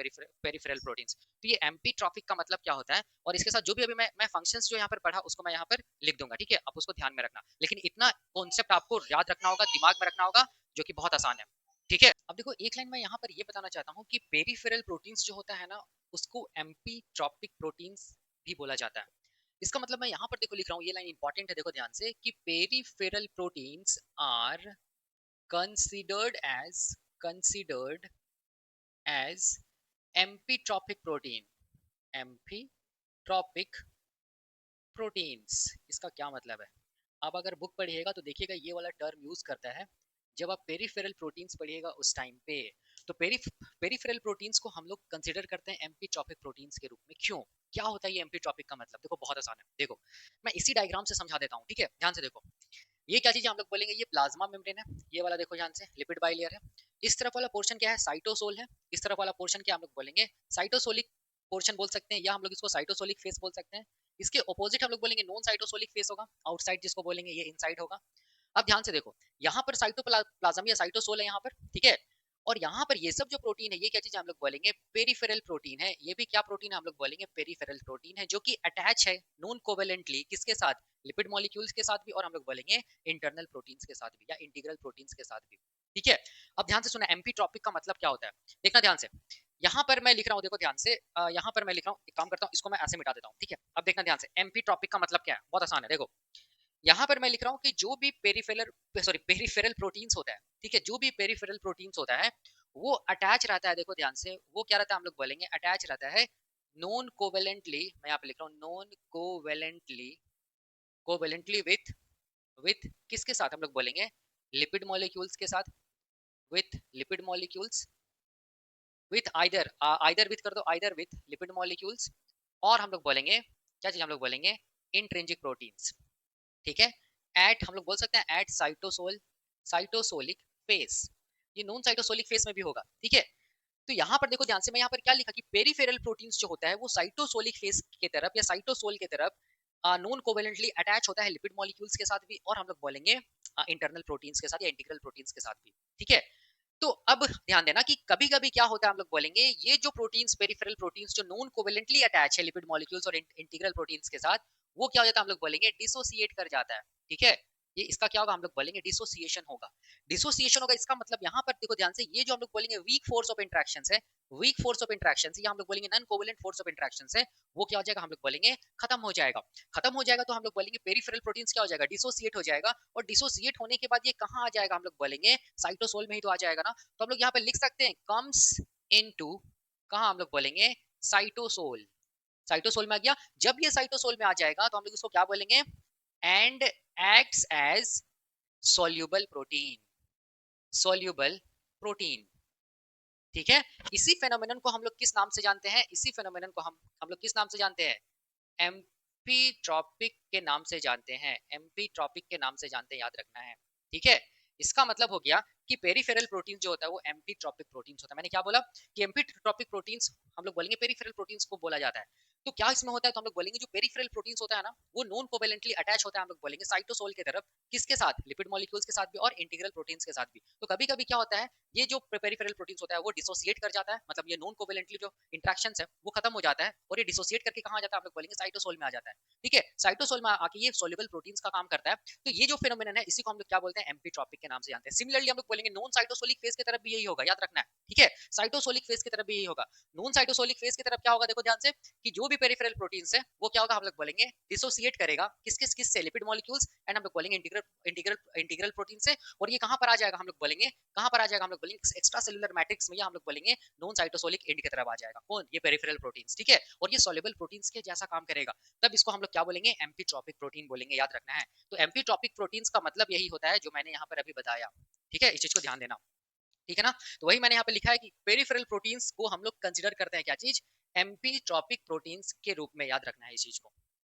पेरिफेरल प्रोटीन्स। तो ये एम्पीट्रॉफिक का मतलब क्या होता है, और इसके साथ जो भी अभी मैं फंक्शंस जो यहाँ पर पढ़ा उसको मैं यहाँ पर लिख दूंगा। ठीक है, आप उसको ध्यान में रखना, लेकिन इतना कॉन्सेप्ट आपको याद रखना होगा, दिमाग में रखना होगा, जो कि बहुत आसान है। ठीक है, अब देखो एक लाइन मैं यहाँ पर ये बताना चाहता हूँ कि पेरिफेरल प्रोटीन्स जो होता है ना, उसको एम्पीट्रॉपिक प्रोटीन्स भी बोला जाता है। इसका मतलब मैं यहाँ पर देखो लिख रहा हूँ, ये लाइन इंपॉर्टेंट है, देखो ध्यान से, कि peripheral proteins are considered as amphitropic protein, amphitropic proteins. इसका क्या मतलब है, आप अगर बुक पढ़िएगा तो देखिएगा ये वाला टर्म यूज करता है जब आप पेरिफेरल प्रोटीन्स पढ़िएगा उस टाइम पे। तो पेरिफेरल प्रोटीन्स को हम लोग कंसीडर करते हैं एम्पीट्रॉपिक प्रोटीन्स के रूप में। क्यों, क्या होता है ये एम्पीट्रॉपिक का मतलब, देखो बहुत आसान है। देखो मैं इसी डायग्राम से समझा देता हूँ। ठीक है, ध्यान से देखो, ये क्या चीज हम लोग बोलेंगे, ये प्लाज्मा मेम्ब्रेन है, ये वाला देखो ध्यान से लिपिड बाइलेयर है। इस तरफ वाला पोर्शन क्या है, साइटोसोल है। इस तरफ वाला पोर्शन क्या हम लोग बोलेंगे, साइटोसोलिक पोर्शन बोल सकते हैं, या हम लोग इसको साइटोसोलिक फेस बोल सकते हैं। इसके ऑपोजिट हम लोग बोलेंगे नॉन साइटोसोलिक फेस होगा, आउटसाइड जिसको बोलेंगे, ये इनसाइड होगा। अब ध्यान से देखो, यहाँ पर साइटोप्लाज्म या साइटोसोल है यहाँ पर। ठीक है, और यहाँ पर ये सब जो प्रोटीन है, ये क्या चीज हम लोग बोलेंगे, पेरिफेरल प्रोटीन है। ये भी क्या प्रोटीन है, हम लोग बोलेंगे पेरिफेरल प्रोटीन है, जो कि अटैच है नॉन कोवेलेंटली किसके साथ, लिपिड मॉलिक्यूल्स के साथ भी, और हम लोग बोलेंगे इंटरनल प्रोटीन्स के साथ भी, या इंटीग्रल प्रोटीन्स के साथ भी। ठीक है, अब ध्यान से सुना, एम्पीट्रॉपिक का मतलब क्या होता है, देखना ध्यान से। यहाँ पर मैं लिख रहा हूँ, देखो ध्यान से, यहाँ पर मैं लिख रहा हूँ, एक काम करता हूँ, इसको मैं ऐसे मिटा देता हूँ। ठीक है, अब देखना ध्यान से, एम्पीट्रॉपिक का मतलब क्या है, बहुत आसान है। देखो यहाँ पर मैं लिख रहा हूँ कि जो भी पेरिफेरल प्रोटीन्स होता है, ठीक है, जो भी पेरिफेरल प्रोटीन्स होता है वो अटैच रहता है, देखो ध्यान से, वो क्या रहता है, हम लोग बोलेंगे अटैच रहता है नॉन कोवेलेंटली, मैं यहाँ पे लिख रहा हूँ नॉन कोवेलेंटली विथ किसके साथ, हम लोग बोलेंगे लिपिड मॉलिक्यूल्स के साथ, with lipid molecules, with either with कर दो, आइदर विथ लिपिड मॉलिक्यूल्स, और हम लोग बोलेंगे क्या चीज, हम लोग बोलेंगे इंट्रिंसिक प्रोटीन्स। ठीक है, एट हम लोग बोल सकते हैं एट साइटोसोलिक फेस, ये नॉन साइटोसोलिक फेस में भी होगा। ठीक है, तो यहाँ पर देखो ध्यान से, मैं यहाँ पर क्या लिखा कि पेरिफेरल प्रोटीन्स जो होता है वो साइटोसोलिक फेस की तरफ या साइटोसोल की तरफ नॉन कोवेलेंटली अटैच होता है लिपिड मॉलिक्यूल्स के साथ भी, और हम लोग बोलेंगे इंटरनल प्रोटीन्स के साथ या इंटीग्रल प्रोटीन्स के साथ भी, ठीक है। तो अब ध्यान देना कि कभी-कभी क्या होता है, हम लोग बोलेंगे ये जो प्रोटीन्स, पेरिफेरल प्रोटीन्स जो नॉन कोवेलेंटली अटैच है लिपिड मॉलिक्यूल्स और इंटीग्रल प्रोटीन्स के साथ, वो क्या हो जाता है, हम लोग बोलेंगे डिसोसिएट कर जाता है, ठीक है। ये इसका क्या होगा, हम लोग बोलेंगे डिसोसिएशन होगा। डिसोसिएशन होगा, इसका मतलब यहाँ पर देखो ध्यान से, ये जो हम लोग बोलेंगे वीक फोर्स ऑफ इंटरेक्शंस है, वीक फोर्स ऑफ इंटरेक्शंस, या हम लोग बोलेंगे non covalent force of interactions है, वो क्या हो जाएगा, हम लोग बोलेंगे खत्म हो जाएगा। खत्म हो जाएगा तो हम लोग बोलेंगे पेरिफेरल प्रोटीन्स क्या हो जाएगा, डिसोसिएट हो जाएगा। और डिसोसिएट होने के बाद ये कहाँ आ जाएगा, हम लोग बोलेंगे साइटोसोल में ही तो आ जाएगा ना। तो हम लोग यहाँ पे लिख सकते हैं कम्स इनटू, कहाँ हम लोग बोलेंगे साइटोसोल। साइटोसोल में आ गया। जब ये साइटोसोल में आ जाएगा तो हम लोग इसको क्या बोलेंगे, and acts as soluble protein, soluble protein, ठीक है। इसी फेनोमेनन को हम लोग किस नाम से जानते हैं, इसी फेनोमेनन को हम लोग किस नाम से जानते हैं, एम्पीट्रॉपिक के नाम से जानते हैं, एम्पीट्रॉपिक के नाम से जानते हैं, याद रखना है, ठीक है। इसका मतलब हो गया कि पेरिफेरल प्रोटीन जो होता है वो एम्पीट्रॉपिक प्रोटीन्स होता है। मैंने क्या बोला कि एम्पीट्रॉपिक प्रोटीन्स हम लोग बोलेंगे पेरिफेरल प्रोटीन्स को बोला जाता है। तो क्या इसमें होता है, तो हम लोग बोलेंगे जो पेरिफेरल प्रोटीन्स होता है ना, वो नॉन कोवेलेंटली अटैच होता है, हम लोग बोलेंगे साइटोसोल की तरफ, किसके साथ, लिपिड मॉलिक्यूल्स के साथ भी और इंटीग्रल प्रोटीन्स के साथ भी। तो कभी कभी क्या होता है, ये जो पेरिफेरल प्रोटीन्स होता है वो डिसोसिएट कर जाता है, मतलब ये नॉन कोवेलेंटली जो इंटरेक्शंस है वो खत्म हो जाता है, और ये डिसोसिएट करके कहाँ आ जाता है, हम लोग बोलेंगे साइटोसोल में आ जाता है, ठीक है। साइटोसोल में आके ये सोल्यूबल प्रोटीन्स का काम करता है। तो ये जो फेनोमेनन है इसी को हम लोग क्या बोलते हैं, एम्पीट्रॉपिक के नाम से जानते हैं। सिमिलरली हम लोग बोलेंगे नॉन साइटोसोलिक फेज की तरफ भी यही होगा, याद रखना है, ठीक है। साइटोसोलिक फेज की तरफ भी यही होगा। नॉन साइटोसोलिक फेज की तरफ क्या होगा, देखो ध्यान से, कि जो भी पेरिफेरल प्रोटीन्स है वो क्या होगा, हम लोग बोलेंगे डिसोसिएट करेगा, किस से, लिपिड मॉलिक्यूल्स, एंड हम लोग बोलेंगे इंटीग्रल इंटीग्रल इंटीग्रल प्रोटीन से। और ये कहां पर आ जाएगा, हम लोग बोलेंगे कहां पर आ जाएगा, हम लोग बोलेंगे एक्स्ट्रा सेलुलर मैट्रिक्स में, या हम लोग बोलेंगे नॉन साइटोसोलिक एंड की तरफ आ जाएगा, कौन, ये पेरिफेरल प्रोटीन्स, ठीक है। और ये सोल्यूबल प्रोटीन्स के जैसा काम करेगा, तब इसको हम लोग क्या बोलेंगे, एम्पीट्रॉपिक प्रोटीन बोलेंगे, याद रखना है। तो एम्पीट्रॉपिक प्रोटीन्स का मतलब यही होता है जो मैंने यहाँ पर अभी बताया, ठीक है, इस चीज को ध्यान देना, ठीक है ना। तो वही मैंने यहाँ पे लिखा है कि पेरिफेरल प्रोटीन्स को हम लोग कंसीडर करते हैं क्या चीज, एम्पीट्रॉपिक प्रोटीन्स के रूप में, याद रखना है इस चीज को,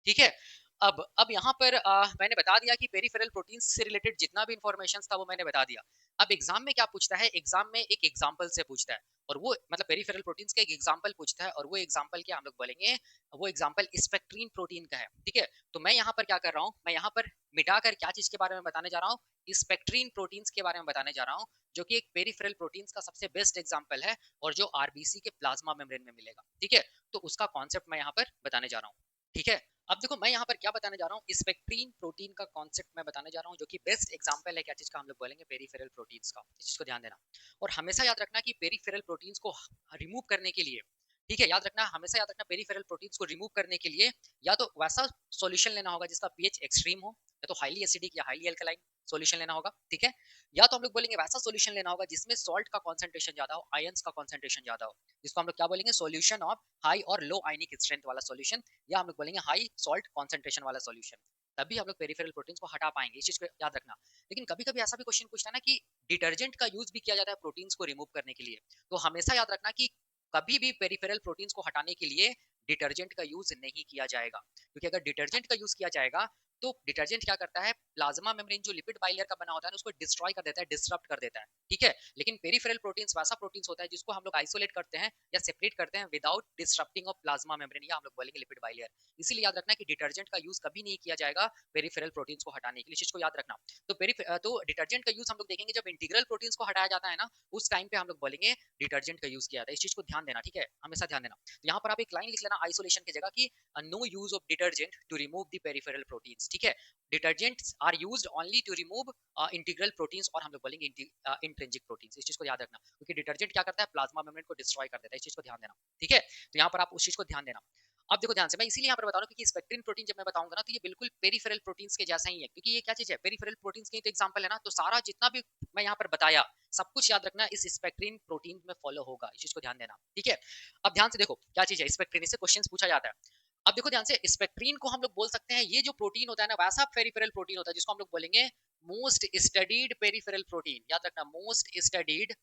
ठीक है। अब यहाँ पर मैंने बता दिया कि पेरिफेरल प्रोटीन्स से रिलेटेड जितना भी इंफॉर्मेशन था वो मैंने बता दिया। अब एग्जाम में क्या पूछता है, एग्जाम में एक एग्जाम्पल से पूछता है, और वो मतलब पेरिफेरल प्रोटीन्स का एक एग्जाम्पल पूछता है, और वो एग्जाम्पल क्या हम लोग बोलेंगे, वो एग्जाम्पल स्पेक्ट्रीन प्रोटीन का है, ठीक है। तो मैं यहाँ पर क्या कर रहा हूँ, मैं यहाँ पर मिटाकर क्या चीज के बारे में बताने जा रहा हूँ, स्पेक्ट्रीन प्रोटीन्स के बारे में बताने जा रहा हूँ, जो कि एक पेरिफेरल प्रोटीन्स का सबसे बेस्ट एग्जाम्पल है, और जो आरबीसी के प्लाज्मा मेम्ब्रेन में मिलेगा, ठीक है। तो उसका कॉन्सेप्ट मैं यहाँ पर बताने जा रहा हूँ, ठीक है। अब देखो मैं यहाँ पर क्या बताने जा रहा हूँ, स्पेक्ट्रीन प्रोटीन का कॉन्सेप्ट मैं बताने जा रहा हूँ, जो कि बेस्ट एग्जांपल है क्या चीज का, हम लोग बोलेंगे पेरिफेरल प्रोटीन्स का, इस चीज को ध्यान देना। और हमेशा याद रखना कि पेरिफेरल प्रोटीन्स को रिमूव करने के लिए, ठीक है, याद रखना, हमेशा याद रखना पेरिफेरल प्रोटीन्स को रिमूव करने के लिए या तो वैसा सॉल्यूशन लेना होगा जिसका पीएच एक्सट्रीम हो, या तो हाईली एसिडिक या हाईली अल्कलाइन सॉल्यूशन लेना होगा, ठीक है। या तो हम लोग बोलेंगे वैसा सॉल्यूशन लेना होगा जिसमें सॉल्ट का कॉन्सेंट्रेशन ज्यादा हो, आयंस का कॉन्सेंट्रेशन ज्यादा हो, जिसको हम लोग क्या बोलेंगे, सॉल्यूशन ऑफ हाई और लो आयनिक स्ट्रेंथ वाला सॉल्यूशन, या हम लोग बोलेंगे हाई सॉल्ट कॉन्सेंट्रेशन वाला सॉल्यूशन। तभी हम लोग पेरिफेरल प्रोटीन्स को हटा पाएंगे, इस चीज को याद रखना। लेकिन कभी कभी ऐसा भी क्वेश्चन पूछता है ना कि डिटर्जेंट का यूज भी किया जाता है प्रोटीन्स को रिमूव करने के लिए, तो हमेशा याद रखना कि कभी भी पेरिफेरल प्रोटीन्स को हटाने के लिए डिटर्जेंट का यूज नहीं किया जाएगा, क्योंकि अगर डिटर्जेंट का यूज किया जाएगा तो डिटर्जेंट क्या करता है, प्लाज्मा मेम्ब्रेन जो लिपिड बाइलेयर का बना होता है ना, उसको डिस्ट्रॉय कर देता है, डिसरप्ट कर देता है, ठीक है। लेकिन पेरिफेरल प्रोटीन्स वैसा प्रोटीन्स होता है जिसको हम लोग आइसोलेट करते हैं या सेपरेट करते हैं without disrupting of plasma membrane, या हम लोग बोलेंगे लिपिड बाइलेयर। इसीलिए याद रखना कि डिटर्जेंट का यूज कभी नहीं किया जाएगा पेरिफेरल प्रोटीन्स को हटाने के लिए, चीज को याद रखना। तो डिटर्जेंट का यूज हम लोग देखेंगे जब इंटीग्रल प्रोटीन्स को हटाया जाता है ना, उस टाइम पे हम लोग बोलेंगे डिटर्जेंट का यूज किया जाता है, इस चीज को ध्यान देना, ठीक है, हमेशा ध्यान देना। तो यहाँ पर आप एक लाइन लिख लेना आइसोलेशन की जगह की, no use of detergent to remove the peripheral proteins, ठीक है। Detergents are used only to remove integral proteins, और हम लोग बोलेंगे इंट्रिंसिक प्रोटीन्स, इस चीज को याद रखना, क्योंकि डिटर्जेंट क्या करता है, प्लाज्मा मेम्ब्रेन को डिस्ट्रॉय कर देता है, इस चीज को ध्यान देना, ठीक है। तो यहाँ पर आप उस चीज को ध्यान देना। अब देखो ध्यान से, मैं इसीलिए यहाँ पर बता रहा हूँ क्योंकि स्पेक्ट्रिन प्रोटीन जब मैं बताऊंगा ना, तो ये बिल्कुल पेरिफेरल प्रोटीन्स के जैसा ही है, क्योंकि ये क्या चीज है, पेरिफेरल प्रोटीन्स की तो एग्जांपल है ना, तो सारा जितना भी मैं यहाँ पर बताया सब कुछ याद रखना इस स्पेक्ट्रिन प्रोटीन में फॉलो होगा, इस चीज को ध्यान देना, ठीक है। अब ध्यान से देखो क्या चीज है स्पेक्ट्रिन, इससे क्वेश्चन पूछा जाता है। अब देखो ध्यान से, स्पेक्ट्रिन को हम लोग बोल सकते हैं, ये जो प्रोटीन होता है ना वैसा पेरिफेरल प्रोटीन होता है जिसको हम लोग बोलेंगे मोस्ट स्टडीड पेरिफेरल प्रोटीन, याद रखना, मोस्ट स्टडीड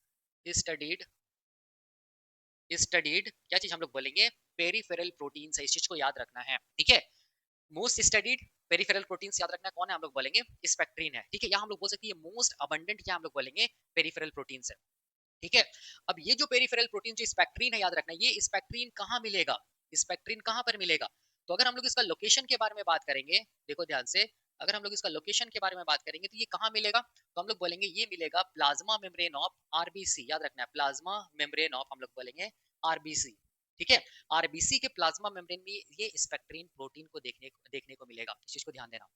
स्टडीड स्टडीड क्या चीज हम लोग बोलेंगे, पेरिफेरल प्रोटीन है, इस चीज को याद रखना है, ठीक है। मोस्ट स्टडीड पेरिफेरल प्रोटीन्स याद रखना कौन है, हम लोग बोलेंगे स्पेक्ट्रिन है, ठीक है। या हम लोग बोल सकते हैं मोस्ट अबंडेंट क्या हम लोग बोलेंगे, पेरिफेरल प्रोटीन्स है, ठीक है। अब ये जो पेरिफेरल प्रोटीन जो स्पेक्ट्रिन है, याद रखना ये स्पेक्ट्रिन कहाँ मिलेगा, स्पेक्ट्रिन कहाँ पर मिलेगा। तो अगर हम लोग इसका लोकेशन के बारे में बात करेंगे, देखो ध्यान से, अगर हम लोग इसका लोकेशन के बारे में बात करेंगे तो ये कहाँ मिलेगा, तो हम लोग बोलेंगे ये मिलेगा प्लाज्मा मेम्ब्रेन ऑफ आरबीसी। याद रखना है, प्लाज्मा मेम्ब्रेन ऑफ हम लोग बोलेंगे आरबीसी। ठीक है, आरबीसी के प्लाज्मा मेम्ब्रेन में ये स्पेक्ट्रीन प्रोटीन को देखने को मिलेगा, इस चीज को ध्यान देना।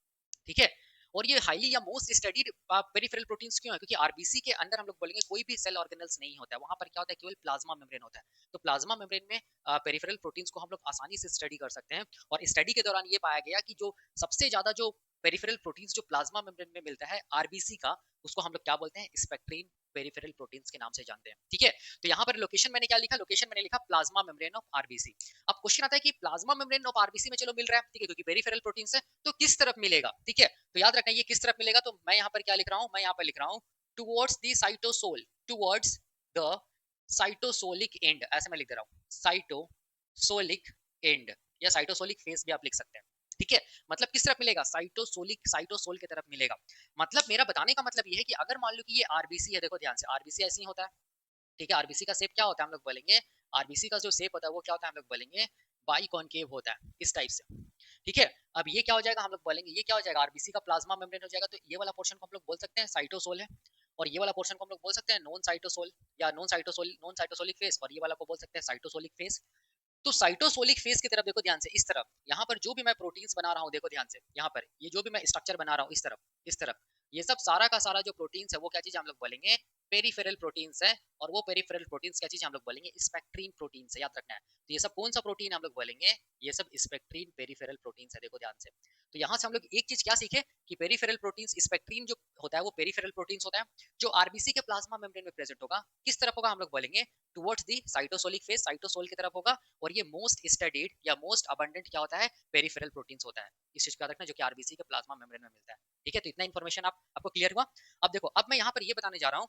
ठीक है, और ये हाईली या मोस्ट स्टडीड पेरिफेरल प्रोटीन्स क्यों है, क्योंकि आरबीसी के अंदर हम लोग बोलेंगे कोई भी सेल ऑर्गेनल्स नहीं होता है, वहां पर क्या होता है, केवल प्लाज्मा मेम्ब्रेन होता है। तो प्लाज्मा मेम्ब्रेन में पेरिफेरल प्रोटीन्स को हम लोग आसानी से स्टडी कर सकते हैं, और स्टडी के दौरान ये पाया गया कि जो सबसे ज्यादा जो पेरिफेरल प्रोटीन्स जो प्लाज्मा मेम्ब्रेन में मिलता है आरबीसी का, उसको हम लोग क्या बोलते हैं, स्पेक्ट्रीन पेरिफेरल प्रोटीन्स के नाम से जानते हैं। ठीक है, तो यहाँ पर लोकेशन मैंने क्या लिखा, लोकेशन मैंने लिखा प्लाज्मा मेम्ब्रेन ऑफ आरबीसी। अब क्वेश्चन आता है कि प्लाज्मा मेम्ब्रेन ऑफ आरबीसी में चलो मिल रहा है, ठीक है, क्योंकि पेरिफेरल प्रोटीन्स है, तो किस तरफ मिलेगा। ठीक है, तो याद रखना ये किस तरफ मिलेगा, तो मैं यहाँ पर क्या लिख रहा हूँ, मैं यहाँ पर लिख रहा हूँ towards the cytosol, towards the cytosolic and, ऐसे मैं लिख दे रहा हूँ, साइटोसोलिक एंड या साइटोसोलिक फेस भी आप लिख सकते हैं। ठीक है, मतलब किस तरफ मिलेगा, साइटोसोल की तरफ मिलेगा। मतलब मेरा बताने का मतलब ये है कि अगर मान लो कि ये आरबीसी है, देखो ध्यान से, आरबीसी ऐसे ही होता है। ठीक है, आरबीसी का शेप क्या होता है, हम लोग बोलेंगे आरबीसी का जो शेप होता है वो क्या होता है, हम लोग बोलेंगे बाई कॉनकेव होता है, इस टाइप से। ठीक है, अब ये क्या हो जाएगा, हम लोग बोलेंगे ये क्या हो जाएगा, आरबीसी का प्लाज्मा मेम्ब्रेन हो जाएगा, तो ये वाला पोर्शन को हम लोग बोल सकते हैं साइटोसोल है, और ये वाला पोर्शन को हम लोग बोल सकते हैं नॉन साइटोसोल या नॉन साइटोसोलिक फेस, और ये वाला को बोल सकते हैं साइटोसोलिक फेस। तो साइटोसोलिक फेस की तरफ देखो ध्यान से, इस तरफ यहाँ पर जो भी मैं प्रोटीन्स बना रहा हूँ, देखो ध्यान से, यहाँ पर ये जो भी मैं स्ट्रक्चर बना रहा हूँ, इस तरफ ये सब सारा का सारा जो प्रोटीन्स है वो क्या चीज हम लोग बोलेंगे, पेरिफेरल प्रोटीन्स है, और वो पेरिफेरल प्रोटीन्स क्या चीज हम लोग बोलेंगे, स्पेक्ट्रीन प्रोटीन्स है, याद रखना है। तो ये सब कौन सा प्रोटीन हम लोग बोलेंगे, ये सब स्पेक्ट्रीन पेरिफेरल प्रोटीन्स है, देखो ध्यान से। तो यहाँ से हम लोग एक चीज क्या सीखे कि पेरिफेरल प्रोटीन्स, स्पेक्ट्रीन जो होता है वो पेरिफेरल प्रोटीन्स होता है, जो आरबीसी के प्लाज्मा मेम्ब्रेन में प्रेजेंट होगा, किस तरफ होगा, हम लोग बोलेंगे towards the cytosolic face, cytosol की तरफ होगा, और ये मोस्ट स्टडीड या मोस्ट अबंडेंट क्या होता है, पेरिफेरल प्रोटीन्स होता है, इस चीज को याद रखना, जो कि आरबीसी के प्लाज्मा मेम्ब्रेन में मिलता है। ठीक है, तो इतना इन्फॉर्मेशन आपको क्लियर हुआ। अब देखो, अब मैं यहाँ पर ये बताने जा रहा हूँ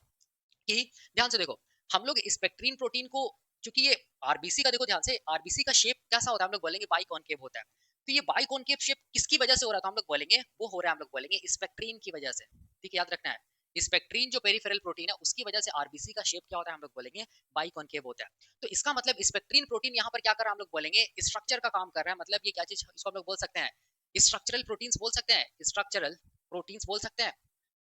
कि ध्यान से देखो, हम लोग स्पेक्ट्रीन प्रोटीन को, चूंकि ये आरबीसी का, देखो ध्यान से, आरबीसी का शेप कैसा होता है, हम लोग बोलेंगे बाई कॉनकेव होता है। तो ये बाई कॉनकेव शेप किसकी वजह से हो रहा था, हम लोग बोलेंगे वो हो रहा है, हम लोग बोलेंगे स्पेक्ट्रीन की वजह से। ठीक है, याद रखना है, स्पेक्ट्रीन जो पेरिफेरल प्रोटीन है उसकी वजह से आरबीसी का शेप क्या होता है, हम लोग बोलेंगे बाई कॉनकेव होता है। तो इसका मतलब स्पेक्ट्रीन प्रोटीन यहाँ पर क्या कर रहा है, हम लोग बोलेंगे स्ट्रक्चर का काम कर रहा है, मतलब ये क्या चीज, इसको हम लोग बोल सकते हैं स्ट्रक्चरल प्रोटीन्स बोल सकते हैं, स्ट्रक्चरल प्रोटीन्स बोल सकते हैं।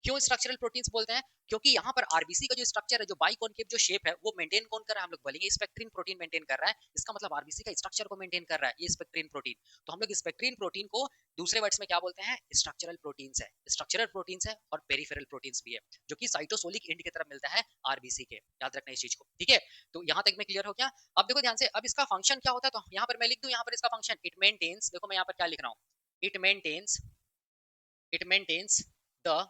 क्यों स्ट्रक्चरल प्रोटीन्स बोलते हैं, क्योंकि यहाँ पर आरबीसी का जो स्ट्रक्चर है, जो बाई कॉनकेव जो शेप है, वो मेंटेन कौन कर रहा है, हम लोग बोलेंगे स्पेक्ट्रीन प्रोटीन मेंटेन कर रहा है। इसका मतलब आरबीसी का स्ट्रक्चर को मेंटेन कर रहा है ये स्पेक्ट्रीन प्रोटीन। तो हम लोग स्पेक्ट्रीन प्रोटीन को दूसरे वर्ड्स में क्या बोलते हैं, स्ट्रक्चरल प्रोटीन्स है, स्ट्रक्चरल प्रोटीन्स है और पेरिफेरल प्रोटीन्स भी है, जो कि साइटोसोलिक एंड की तरफ मिलता है आरबीसी के, याद रखना इस चीज को। ठीक है, तो यहाँ तक में क्लियर हो गया। अब देखो ध्यान से, अब इसका फंक्शन क्या होता है, तो यहाँ पर मैं लिख दूं, यहाँ पर इसका फंक्शन इट मेंटेन्स, देखो मैं यहाँ पर क्या लिख रहा हूँ, it maintains, it maintains the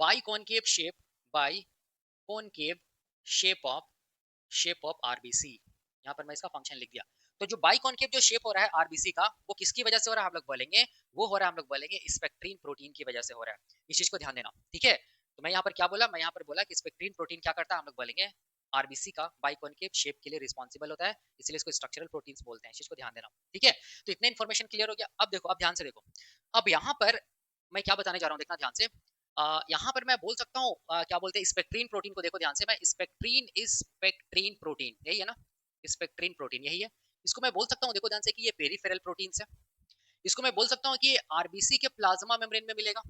biconcave shape, biconcave shape of RBC. यहाँ पर मैं इसका फंक्शन लिख दिया। तो जो बाइकॉनकेव जो शेप हो रहा है आरबीसी का, वो किसकी वजह से हो रहा है, हम लोग बोलेंगे वो हो रहा है, हम लोग बोलेंगे स्पेक्ट्रीन प्रोटीन की वजह से हो रहा है, इस चीज को ध्यान देना। ठीक है, तो मैं यहाँ पर क्या बोला, मैं यहाँ पर बोला कि स्पेक्ट्रीन प्रोटीन क्या करता है, हम लोग बोलेंगे आरबीसी का बाइकॉनकेव शेप के लिए रिस्पॉन्सिबल होता है, इसलिए इसको स्ट्रक्चरल प्रोटीन्स बोलते हैं, इस चीज को ध्यान देना। ठीक है, तो इतना इन्फॉर्मेशन क्लियर हो गया। अब देखो, अब ध्यान से देखो, अब यहाँ पर मैं क्या बताने जा रहा हूँ, देखना ध्यान से। यहाँ पर मैं बोल सकता हूँ क्या बोलते हैं स्पेक्ट्रीन प्रोटीन को, देखो ध्यान से, मैं स्पेक्ट्रीन प्रोटीन, यही है ना, स्पेक्ट्रीन प्रोटीन यही है। इसको मैं बोल सकता हूँ, देखो ध्यान से, कि ये पेरिफेरल प्रोटीन है। इसको मैं बोल सकता हूँ कि ये आरबीसी के प्लाज्मा मेम्ब्रेन में मिलेगा।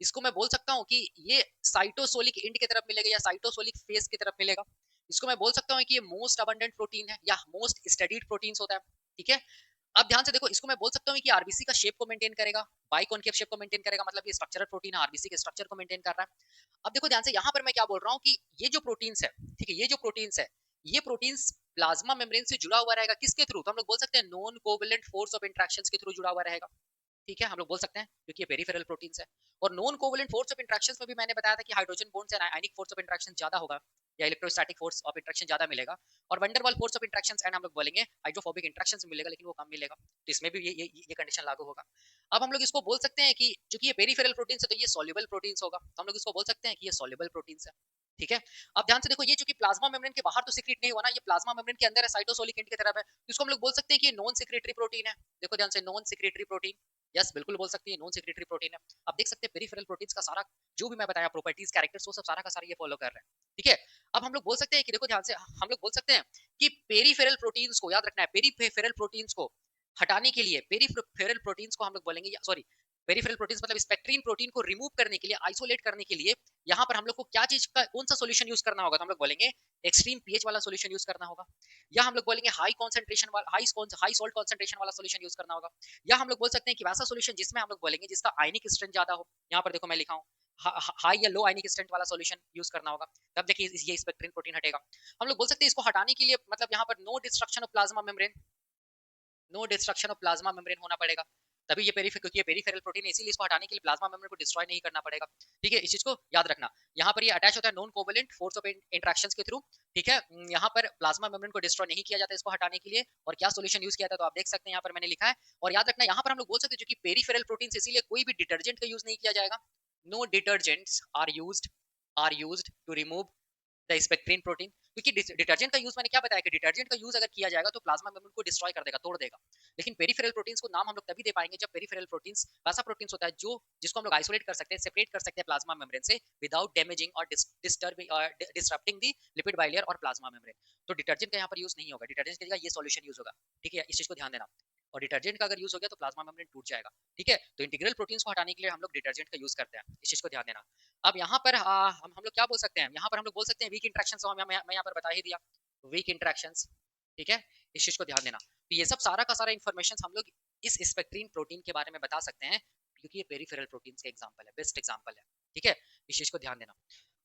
इसको मैं बोल सकता हूँ कि ये साइटोसोलिक एंड की तरफ मिलेगा या साइटोसोलिक फेस की तरफ मिलेगा। इसको मैं बोल सकता हूँ कि ये मोस्ट अबंडेंट प्रोटीन है या मोस्ट स्टडीड प्रोटीन्स होता है। ठीक है, अब ध्यान से देखो, इसको मैं बोल सकता हूँ कि आरबीसी का शेप को मेंटेन करेगा, बाइकॉनकेव शेप को मेंटेन करेगा, मतलब ये स्ट्रक्चरल प्रोटीन है, आरबीसी के स्ट्रक्चर को मेंटेन कर रहा है। अब देखो ध्यान से, यहाँ पर मैं क्या बोल रहा हूँ कि ये जो प्रोटीन्स है, ठीक है, ये जो प्रोटीन्स है, ये प्रोटीन्स प्लाज्मा मेम्ब्रेन से जुड़ा हुआ रहेगा, किसके थ्रू, तो हम लोग बोल सकते हैं non covalent force of interactions के थ्रू जुड़ा हुआ रहेगा। ठीक है, हम लोग बोल सकते हैं, क्योंकि ये पेरिफेरल प्रोटीन्स है। और non covalent force of interactions में भी मैंने बताया था कि hydrogen bonds and ionic force of interaction ज्यादा होगा, या इलेक्ट्रोस्टैटिक फोर्स ऑफ इंटरेक्शन ज्यादा मिलेगा, और वंडर वाल फोर्स ऑफ इंटरेक्शंस एंड हम लोग बोलेंगे हाइड्रोफोबिक इंटरेक्शंस मिलेगा, लेकिन वो कम मिलेगा। तो इसमें भी ये कंडीशन लागू होगा। अब हम लोग इसको बोल सकते हैं कि चूंकि ये पेरिफेरल प्रोटीन्स है, तो ये सॉल्युबल प्रोटीन्स होगा, तो हम लोग इसको बोल सकते हैं कि ये सॉल्युबल प्रोटीन्स है। ठीक है, अब ध्यान से देखो, ये चूंकि प्लाज्मा मेम्ब्रेन के बाहर तो सीक्रेट नहीं हुआ ना, ये प्लाज्मा मेम्ब्रेन के अंदर है, साइटोसोलिक एंड की तरफ है, तो इसको हम लोग बोल सकते हैं कि ये नॉन सिक्रेटरी प्रोटीन है। देखो ध्यान से, नॉन सिक्रेटरी प्रोटीन, यस बिल्कुल बोल सकती है, नॉन सिक्रेटरी प्रोटीन है। आप देख सकते हैं पेरिफेरल प्रोटीन्स का सारा जो भी मैं बताया प्रॉपर्टीज कैरेक्टर्स, वो सब सारा का सारा ये फॉलो कर रहे हैं। ठीक है, अब हम लोग बोल सकते हैं कि देखो ध्यान से, हम लोग बोल सकते हैं कि पेरिफेरल प्रोटीन्स को, याद रखना है, पेरिफेरल प्रोटीन्स को हटाने के लिए, पेरिफेरल प्रोटीन्स को हम लोग बोलेंगे, सॉरी, पेरिफेरल प्रोटीन्स मतलब स्पेक्ट्रीन प्रोटीन को रिमूव करने के लिए, आइसोलेट करने के लिए यहाँ पर हम लोग को क्या चीज का, कौन सा सोल्यूशन यूज करना होगा? तो हम लोग बोलेंगे एक्सट्रीम पीएच वाला सोल्यूशन यूज करना होगा, या हम लोग बोलेंगे हाई कॉन्सेंट्रेशन वाला, हाई सॉल्ट कॉन्सेंट्रेशन वाला सोल्यूशन यूज करना होगा, या हम लोग बोल सकते हैं कि वैसा सोल्यूशन जिसमें हम लोग बोलेंगे जिसका आयनिक स्ट्रेंथ ज्यादा हो। यहाँ पर देखो मैं लिखा हूँ हाई या लो आयनिक स्ट्रेंथ वाला सोल्यूशन यूज करना होगा, तब देखिए ये स्पेक्ट्रीन प्रोटीन हटेगा। हम लोग बोल सकते हैं इसको हटाने के लिए मतलब यहाँ पर no destruction of plasma membrane, no destruction of plasma membrane होना पड़ेगा, तभी ये क्योंकि ये पेरिफेरल प्रोटीन है इसीलिए इसको हटाने के लिए प्लाज्मा मेम्ब्रेन को डिस्ट्रॉय नहीं करना पड़ेगा। ठीक है, इस चीज को याद रखना। यहाँ पर ये अटैच होता है non covalent force of interactions के थ्रू। ठीक है, यहाँ पर प्लाज्मा मेम्ब्रेन को डिस्ट्रॉय नहीं किया जाता इसको हटाने के लिए। और क्या सोल्यूशन यूज किया था तो आप देख सकते हैं यहाँ पर मैंने लिखा है। और याद रखना यहाँ पर हम लोग बोल सकते हैं जो कि पेरिफेरल प्रोटीन इसीलिए कोई भी डिटर्जेंट का यूज नहीं किया जाएगा। No detergents are used to remove the spectrin protein, क्योंकि डिटर्जेंट का यूज मैंने क्या बताया कि डिटर्जेंट का यूज अगर किया जाएगा तो प्लाज्मा मेम्ब्रेन को डिस्ट्रॉय कर देगा, तोड़ देगा। लेकिन पेरिफेरल प्रोटीन्स को नाम हम लोग तभी दे पाएंगे जब पेरिफेरल प्रोटीन्स वैसा प्रोटीन्स होता है जो जिसको हम लोग आइसोलेट कर सकते हैं, सेपरेट कर सकते हैं प्लाज्मा मेम्ब्रेन से विदाउट डैमेजिंग और डिस्टर्बिंग द लिपिड बाइलेयर और प्लाज्मा मेम्ब्रेन। तो डिटर्जेंट का यहाँ पर यूज नहीं होगा, डिटर्जेंट की जगह ये सॉल्यूशन यूज होगा। ठीक है, इस चीज को ध्यान देना। और डिटर्जेंट का अगर यूज हो गया तो प्लाज्मा मेम्ब्रेन टूट जाएगा। ठीक है, तो इंटीग्रल प्रोटीन्स को हटाने के लिए हम लोग डिटर्जेंट का यूज करते हैं, इस चीज को ध्यान देना। अब यहाँ पर हम लोग क्या बोल सकते हैं, यहाँ पर हम लोग बोल सकते हैं वीक इंटरेक्शंस, मैं यहाँ पर बता ही दिया वीक इंटरेक्शंस। ठीक है, इस चीज को ध्यान देना। तो ये सब सारा का सारा इंफॉर्मेशन हम लोग इस स्पेक्ट्रीन प्रोटीन के बारे में बता सकते हैं, क्योंकि ये पेरिफेरल प्रोटीन्स का एग्जांपल है, बेस्ट एग्जांपल है। ठीक है, इस चीज को ध्यान देना।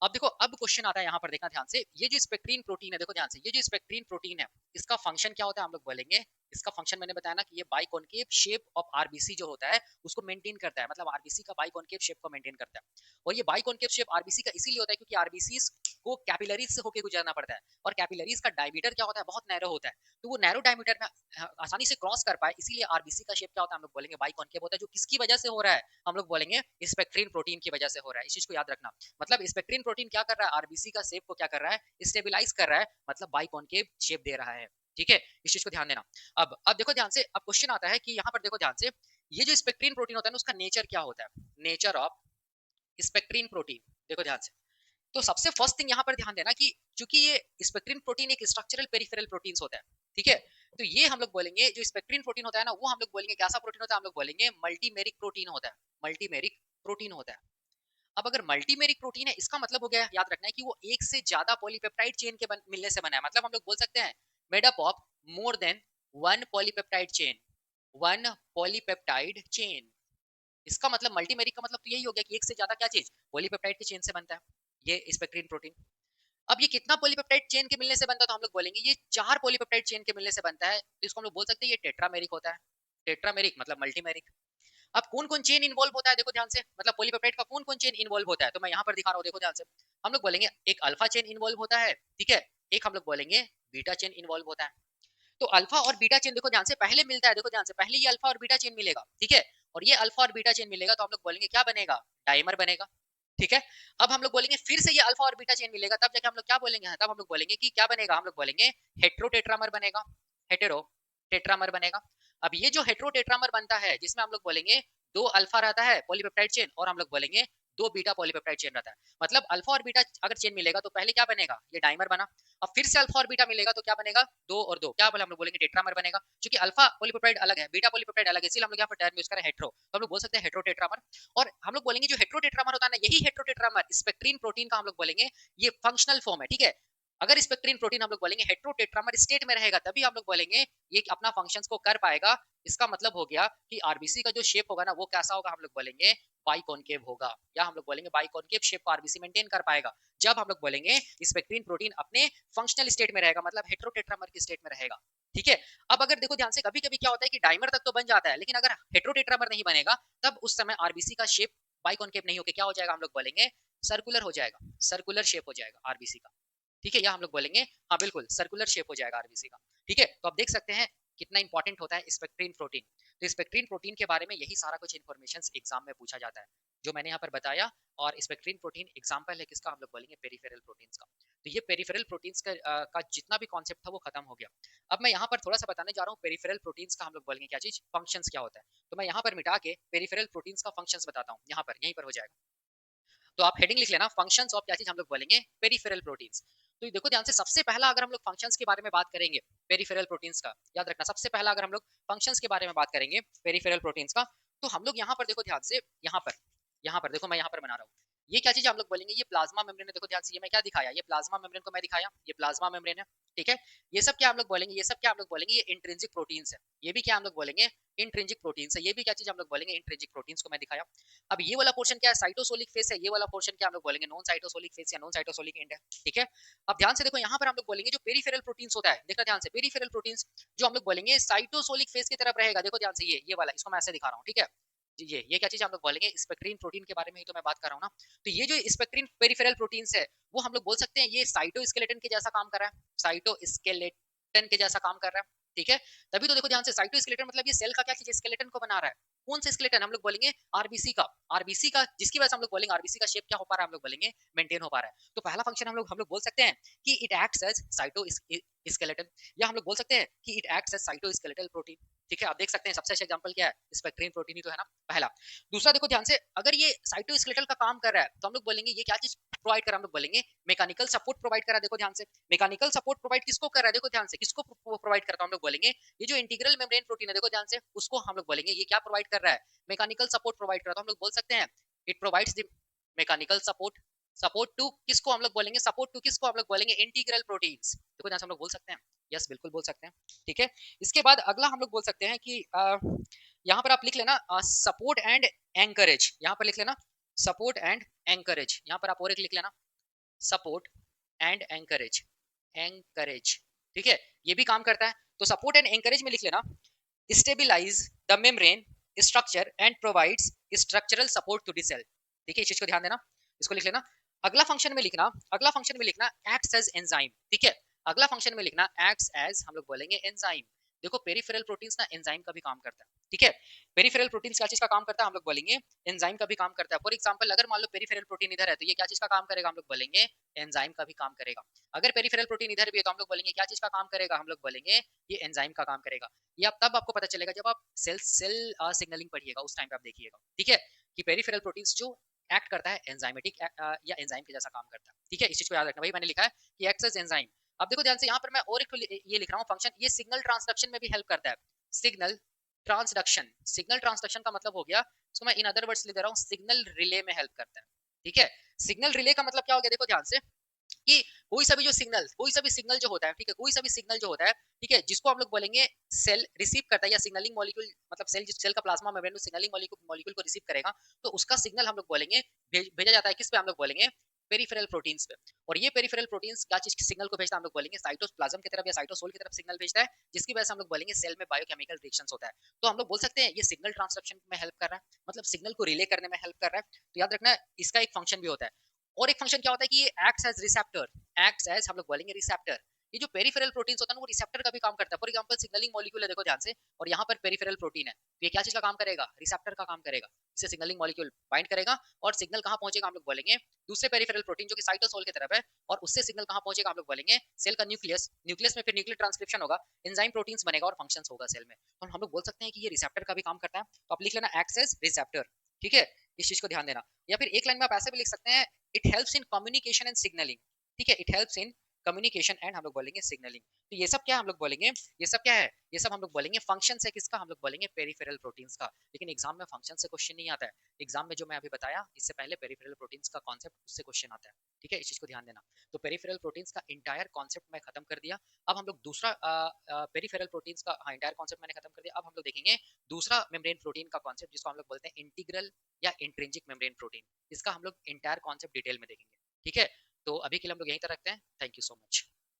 अब देखो, अब क्वेश्चन आता है यहाँ पर, देखना ध्यान से, ये जो स्पेक्ट्रीन प्रोटीन है, देखो ध्यान से, ये जो स्पेक्ट्रीन प्रोटीन है इसका फंक्शन क्या होता है हम लोग बोलेंगे। इसका फंक्शन मैंने बताया ना कि ये बाइकॉन्केव शेप ऑफ आरबीसी जो होता है उसको मेंटेन करता है, मतलब आरबीसी का बाइकॉन्केव शेप को मेंटेन करता है। और ये बाइकॉन्केव शेप आरबीसी का इसीलिए होता है क्योंकि आरबीसी को कैपिलरीज से होकर गुजरना पड़ता है, और कैपिलरीज का डायमीटर क्या होता है, बहुत नैरो होता है। तो वो नैरो डायमीटर में आसानी से क्रॉस कर पाए, इसीलिए आरबीसी का शेप क्या होता है हम लोग बोलेंगे बाइकॉन्केव होता है, जो किसकी वजह से हो रहा है हम लोग बोलेंगे स्पेक्ट्रीन प्रोटीन की वजह से हो रहा है। इस चीज को याद रखना। मतलब स्पेक्ट्रीन प्रोटीन क्या कर रहा है, आरबीसी का शेप को क्या कर रहा है, स्टेबलाइज कर रहा है, मतलब बाइकॉन्केव शेप दे रहा है। ठीक है, इस चीज को ध्यान देना। अब देखो ध्यान से, अब क्वेश्चन आता है कि यहाँ पर देखो ध्यान से, ये जो स्पेक्ट्रीन प्रोटीन होता है ना उसका नेचर क्या होता है, नेचर ऑफ स्पेक्ट्रीन प्रोटीन। देखो ध्यान से, तो सबसे फर्स्ट थिंग यहाँ पर ध्यान देना कि चूंकि ये स्पेक्ट्रीन प्रोटीन एक स्ट्रक्चरल पेरिफेरल प्रोटीन होता है। ठीक है, तो ये हम लोग बोलेंगे जो स्पेक्ट्रीन प्रोटीन होता है ना वो हम लोग बोलेंगे कैसा प्रोटीन होता है, हम लोग बोलेंगे मल्टीमेरिक प्रोटीन होता है, मल्टीमेरिक प्रोटीन होता है। अब अगर मल्टीमेरिक प्रोटीन है इसका मतलब हो गया, याद रखना है कि वो एक से ज्यादा पॉलीपेप्टाइड चेन के मिलने से बना है। मतलब हम लोग बोल सकते हैं made up of more than one polypeptide chain, one polypeptide chain. इसका मतलब मल्टीमेरिक का मतलब तो यही हो गया कि एक से ज्यादा क्या चीज पॉलीपेप्टाइड की चेन से बनता है ये स्पेक्ट्रीन प्रोटीन। अब ये कितना पॉलीपेप्टाइड चेन के मिलने से बनता है तो हम लोग बोलेंगे ये 4 पॉलीपेप्टाइड चेन के मिलने से बनता है, तो इसको हम लोग बोल सकते हैं ये टेट्रामेरिक होता है। टेट्रामेरिक मतलब मल्टीमेरिक। अब कौन कौन चेन इन्वॉल्व होता है देखो ध्यान से, मतलब पॉलीपेप्टाइड का कौन कौन चेन इन्वॉल्व होता है, तो मैं यहाँ पर दिखा रहा हूँ, देखो ध्यान से। हम लोग बोलेंगे एक अल्फा चेन इन्वॉल्व होता है, ठीक है, एक हम लोग बोलेंगे बीटा चेन इन्वॉल्व होता है। तो अल्फा और बीटा चेन देखो ध्यान से पहले मिलता है, देखो ध्यान से, पहले ये अल्फा और बीटा चेन मिलेगा, ठीक है, और ये अल्फा और बीटा चेन मिलेगा तो हम लोग बोलेंगे क्या बनेगा, डाइमर बनेगा। ठीक है, अब हम लोग बोलेंगे फिर से ये अल्फा और बीटा चेन मिलेगा, तब जाके हम लोग क्या बोलेंगे, तब हम लोग बोलेंगे कि क्या बनेगा, हम लोग बोलेंगे हेट्रोटेट्रामर बनेगा, हेटेरो टेट्रामर बनेगा। अब ये जो हेट्रोटेट्रामर बनता है जिसमें हम लोग बोलेंगे 2 अल्फा रहता है पॉलीपेप्टाइड चेन और हम लोग बोलेंगे 2 बीटा पॉलीपेप्टाइड चेन रहता है। मतलब अल्फा और बीटा अगर चेन मिलेगा तो पहले क्या बनेगा, ये डाइमर बना। अब फिर से अल्फा और बीटा मिलेगा तो क्या बनेगा, 2 और 2 क्या बोले, हम लोग बोलेंगे टेट्रामर बनेगा। क्योंकि अल्फा पॉलीपेप्टाइड अलग है, बीटा पॉलीपेप्टाइड अलग है, इसलिए हम लोग यहाँ पर टर्म यूज करें हेट्रो, तो हम लोग बोल सकते हैं हेट्रोटेट्रामर। और हम लोग बोलेंगे जो हेट्रोटेट्रामर होता है ना, यही हेट्रोटेट्रामर स्पेक्ट्रीन प्रोटीन का हम लोग बोलेंगे ये फंक्शनल फॉर्म है। ठीक है, अगर स्पेक्ट्रीन प्रोटीन हम लोग बोलेंगे हेट्रोटेट्रामर स्टेट में रहेगा तभी हम लोग बोलेंगे ये अपना फंक्शंस को कर पाएगा। इसका मतलब हो गया कि आरबीसी का जो शेप होगा ना वो कैसा होगा, हम लोग बोलेंगे बाइकॉन्केव होगा, या हम लोग बोलेंगे बाइकॉन्केव शेप को आरबीसी मेंटेन कर पाएगा जब हम लोग बोलेंगे स्पेक्ट्रीन प्रोटीन अपने फंक्शनल स्टेट में रहेगा, मतलब हेट्रोटेट्रामर की स्टेट में रहेगा। ठीक है, अब अगर देखो ध्यान से, कभी कभी क्या होता है कि डाइमर तक तो बन जाता है लेकिन अगर हेट्रोटेट्रामर नहीं बनेगा तब उस समय आरबीसी का शेप बाइकॉन्केव नहीं होकर क्या हो जाएगा, हम लोग बोलेंगे सर्कुलर हो जाएगा, सर्कुलर शेप हो जाएगा आरबीसी का। ठीक है, या हम लोग बोलेंगे हाँ बिल्कुल सर्कुलर शेप हो जाएगा आरबीसी का। ठीक है, तो आप देख सकते हैं कितना इंपॉर्टेंट होता है स्पेक्ट्रीन प्रोटीन। तो स्पेक्ट्रीन प्रोटीन के बारे में यही सारा कुछ इन्फॉर्मेशन एग्जाम में पूछा जाता है जो मैंने यहाँ पर बताया। और स्पेक्ट्रीन प्रोटीन एग्जाम्पल है किसका, हम लोग बोलेंगे पेरिफेरल प्रोटीन्स का। तो ये पेरिफेरल प्रोटीन्स का जितना भी कॉन्सेप्ट था वो खत्म हो गया। अब मैं यहाँ पर थोड़ा सा बताने जा रहा हूँ पेरिफेरल प्रोटीन्स का हम लोग बोलेंगे क्या चीज, फंक्शंस क्या होता है। तो मैं यहाँ पर मिटा के पेरिफेरल प्रोटीन्स का फंक्शंस बताता हूँ, यहाँ पर यहीं पर हो जाएगा। तो आप हेडिंग लिख लेना फंक्शंस ऑफ क्या चीज, हम लोग बोलेंगे पेरिफेरल प्रोटीन्स। तो देखो ध्यान से, सबसे पहला अगर हम लोग फंक्शंस के बारे में बात करेंगे पेरिफेरल प्रोटीन्स का, याद रखना सबसे पहला अगर हम लोग फंक्शंस के बारे में बात करेंगे पेरिफेरल प्रोटीन्स का, तो हम लोग यहाँ पर देखो ध्यान से, यहाँ पर देखो, मैं यहाँ पर बना रहा हूँ, ये क्या चीज हम लोग बोलेंगे, ये प्लाज्मा मेम्ब्रेन है। देखो ध्यान से, ये मैं क्या दिखाया, ये प्लाज्मा मेम्ब्रेन को मैं दिखाया, ये प्लाज्मा मेम्ब्रेन है, ठीक है। ये सब क्या हम लोग बोलेंगे, ये सब क्या हम लोग बोलेंगे, ये इंट्रिंसिक प्रोटीन्स है। ये भी क्या हम लोग बोलेंगे, इंट्रिंसिक प्रोटीन्स है। ये भी क्या चीज हम लोग बोलेंगे, इंट्रिंसिक प्रोटीन्स को मैं दिखाया। अब ये वाला पोर्शन क्या है, साइटोसोलिक फेस है। ये वाला पोर्शन क्या हम लोग बोलेंगे, नॉन साइटोसोलिक फेस या नॉन साइटोसोलिक एंड है, ठीक है। अब ध्यान से देखो, यहाँ पर हम लोग बोलेंगे जो पेरिफेरल प्रोटीन्स होता है, देखना ध्यान से, पेरिफेरल प्रोटीन्स जो हम लोग बोलेंगे साइटोसोलिक फेस की तरफ रहेगा। देखो ध्यान से, ये वाला, इसको मैं ऐसे दिखा रहा हूँ, ठीक है। ये क्या चीज हम लोग बोलेंगे, स्पेक्ट्रीन प्रोटीन के बारे में ही तो मैं बात कर रहा हूँ ना। तो ये जो स्पेक्ट्रीन पेरिफेरल प्रोटीन्स है, वो हम लोग बोल सकते हैं ये साइटोस्केलेटन के जैसा काम कर रहा है, साइटोस्केलेटन के जैसा काम कर रहा है, ठीक है। तभी तो देखो ध्यान से, साइटोस्केलेटन मतलब ये सेल का क्या चीज, स्केलेटन को बना रहा है। कौन सा स्केलेटन, हम लोग बोलेंगे आरबीसी का, आरबीसी का, जिसकी वजह से हम लोग बोलेंगे आरबीसी का शेप क्या हो पा रहा है, हम लोग बोलेंगे मेंटेन हो पा रहा है। तो पहला फंक्शन हम लोग बोल सकते हैं कि इट एक्ट्स एज साइटोस्केलेटन, या हम लोग बोल सकते हैं कि it acts as cytoskeletal protein, ठीक है। आप देख सकते हैं सबसे अच्छा एग्जांपल क्या है, स्पेक्ट्रीन प्रोटीन ही तो है ना, पहला। दूसरा देखो ध्यान से, अगर ये साइटोस्केलेटल का काम कर रहा है, तो हम लोग बोलेंगे ये क्या चीज प्रोवाइड कर रहा है, हम लोग बोलेंगे मैकेनिकल सपोर्ट प्रोवाइड कर रहा है। देखो ध्यान से, मैकेनिकल सपोर्ट प्रोवाइड किसको कर रहा है, देखो ध्यान से, किसको प्रोवाइड करता है, हम लोग बोलेंगे ये जो इंटीग्रल मेम्ब्रेन प्रोटीन है, देखो ध्यान से, उसको हम लोग बोलेंगे ये क्या प्रोवाइड कर रहा है, मैकेनिकल सपोर्ट प्रोवाइड कर रहा है। तो हम लोग बोल सकते हैं it provides the mechanical support, support to किसको हम लोग बोलेंगे, सपोर्ट टू किसको हम लोग बोलेंगे, इंटीग्रल प्रोटीन्स। देखो ध्यान से, हम लोग बोल सकते हैं, यस बिल्कुल बोल सकते हैं, ठीक है। इसके बाद अगला हम लोग बोल सकते हैं कि यहाँ पर आप लिख लेना सपोर्ट एंड एंकरेज, यहाँ पर लिख लेना सपोर्ट एंड एंकरेज, यहाँ पर आप और एक लिख लेना सपोर्ट एंड एंकरेज, एंकरेज, ठीक है। ये भी काम करता है। तो सपोर्ट एंड एंकरेज में लिख लेना stabilise the membrane structure and provides structural support to the cell, ठीक है। इस चीज को ध्यान देना, इसको लिख लेना। अगला फंक्शन में लिखना, अगला फंक्शन में लिखना एक्ट्स एज एंजाइम, ठीक है। अगला फंक्शन में लिखना एक्ट्स एज, हम लोग बोलेंगे एंजाइम। देखो पेरिफेरल प्रोटीन्स ना एंजाइम का भी काम करता है, ठीक है। पेरिफेरल प्रोटीन्स क्या चीज का काम करता है, हम लोग बोलेंगे एंजाइम का भी काम करता है। फॉर एग्जांपल, अगर मान लो पेरिफेरल प्रोटीन इधर है, तो ये क्या चीज का काम करेगा, हम लोग बोलेंगे एंजाइम का भी काम करेगा। अगर पेरिफेरल प्रोटीन इधर भी है, तो हम लोग बोलेंगे क्या चीज का काम करेगा, हम लोग बोलेंगे ये एंजाइम का काम करेगा। ये अब तब आपको पता चलेगा जब आप सेल सेल सिग्नलिंग पढ़िएगा, उस टाइम पे आप देखिएगा, ठीक है, कि पेरिफेरल प्रोटीन्स जो एक्ट करता है एंजाइमेटिक या एंजाइम के जैसा काम करता है, ठीक है। इस चीज को याद रखना भाई, मैंने लिखा है कि एक्ट्स एज एंजाइम। अब देखो ध्यान से, यहाँ पर मैं और एक ये लिख रहा हूँ फंक्शन, ये सिग्नल ट्रांसडक्शन में भी हेल्प करता है, सिग्नल ट्रांसडक्शन। सिग्नल ट्रांसडक्शन का मतलब हो गया, इसको मैं इन अदर वर्ड्स लिख दे रहा हूँ, सिग्नल रिले में हेल्प करता है, ठीक है। सिग्नल रिले का मतलब क्या हो गया, देखो ध्यान से, कि कोई सा भी सिग्नल जो होता है, ठीक है, कोई सा भी सिग्नल जो होता है, ठीक है, जिसको हम लोग बोलेंगे सेल रिसीव करता है, या सिग्नलिंग मॉलिक्यूल, मतलब सेल, जिस सेल का प्लाज्मा मेम्ब्रेन में सिग्नलिंग मॉलिक्यूल को रिसीव करेगा, तो उसका सिग्नल हम लोग बोलेंगे भेजा जाता है किस पे, हम लोग बोलेंगे पेरिफेरल प्रोटीन्स पे। और ये पेरिफेरल प्रोटीन्स क्या चीज सिग्नल को भेजता है, हम लोग बोलेंगे साइटोप्लाज्म की तरफ या साइटोसोल की तरफ सिग्नल भेजता है, जिसकी वजह से हम लोग बोलेंगे सेल में बायोकेमिकल रिएक्शंस होता है। तो हम लोग बोल सकते हैं ये सिग्नल ट्रांसडक्शन में हेल्प कर रहा है, मतलब सिग्नल को रिले करने में हेल्प कर रहा है। तो याद रखना इसका एक फंक्शन भी होता है। और एक फंक्शन क्या होता है कि ये acts as receptor, acts as, हम लोग बोलेंगे रिसेप्टर। ये जो पेरिफेरल प्रोटीन्स होता है ना, वो रिसेप्टर का भी काम करता है। फॉर एग्जांपल, सिग्नलिंग मॉलिक्यूल है, देखो ध्यान से, और यहाँ पर पेरिफेरल प्रोटीन है, तो ये क्या चीज का काम करेगा, रिसेप्टर का काम करेगा। इससे सिग्नलिंग मॉलिक्यूल बाइंड करेगा और सिग्नल कहाँ पहुंचेगा, हम लोग बोलेंगे दूसरे पेरिफेरल प्रोटीन जो कि साइटोसोल की तरफ है, और उससे सिग्नल कहाँ पहुंचेगा, हम लोग बोलेंगे सेल का न्यूक्लियस, न्यूक्लियस में फिर न्यूक्लियर ट्रांसक्रिप्शन होगा, एंजाइम प्रोटीन्स बनेगा और फंक्शंस होगा सेल में। तो हम लोग बोल सकते हैं कि ये रिसेप्टर का भी काम करता है। तो आप लिख लेना एक्ट्स एज रिसेप्टर, ठीक है, इस चीज को ध्यान देना। या फिर एक लाइन में आप ऐसे भी लिख सकते हैं, it helps in communication and signalling, ठीक है, it helps in communication and, हम लोग बोलेंगे सिग्नलिंग। तो ये सब क्या हम लोग बोलेंगे, ये सब क्या है, ये सब हम लोग बोलेंगे फंक्शन है किसका, हम लोग बोलेंगे पेरिफेरल प्रोटीन्स का। लेकिन एग्जाम में फंक्शन से क्वेश्चन नहीं आता है, एग्जाम में जो मैं अभी बताया इससे पहले पेरिफेरल प्रोटीन्स का कॉन्सेप्ट, उससे क्वेश्चन आता है, ठीक है, इस चीज को ध्यान देना। तो पेरिफेरल प्रोटीन्स का इंटायर कॉन्सेप्ट मैं खत्म कर दिया। अब हम लोग दूसरा पेरिफेरल प्रोटीन्स का, हाँ, इंटायर कॉन्सेप्ट मैंने खत्म कर दिया। अब हम लोग देखेंगे दूसरा मेम्ब्रेन प्रोटीन का कॉन्सेप्ट, जिसको हम लोग बोलते हैं इंटीग्रल या इंट्रिंसिक मेम्ब्रेन प्रोटीन। इसका हम लोग इंटायर कॉन्सेप्ट डिटेल में देखेंगे, ठीक है। तो अभी के लिए हम लोग यहीं तक रखते हैं। Thank you so much.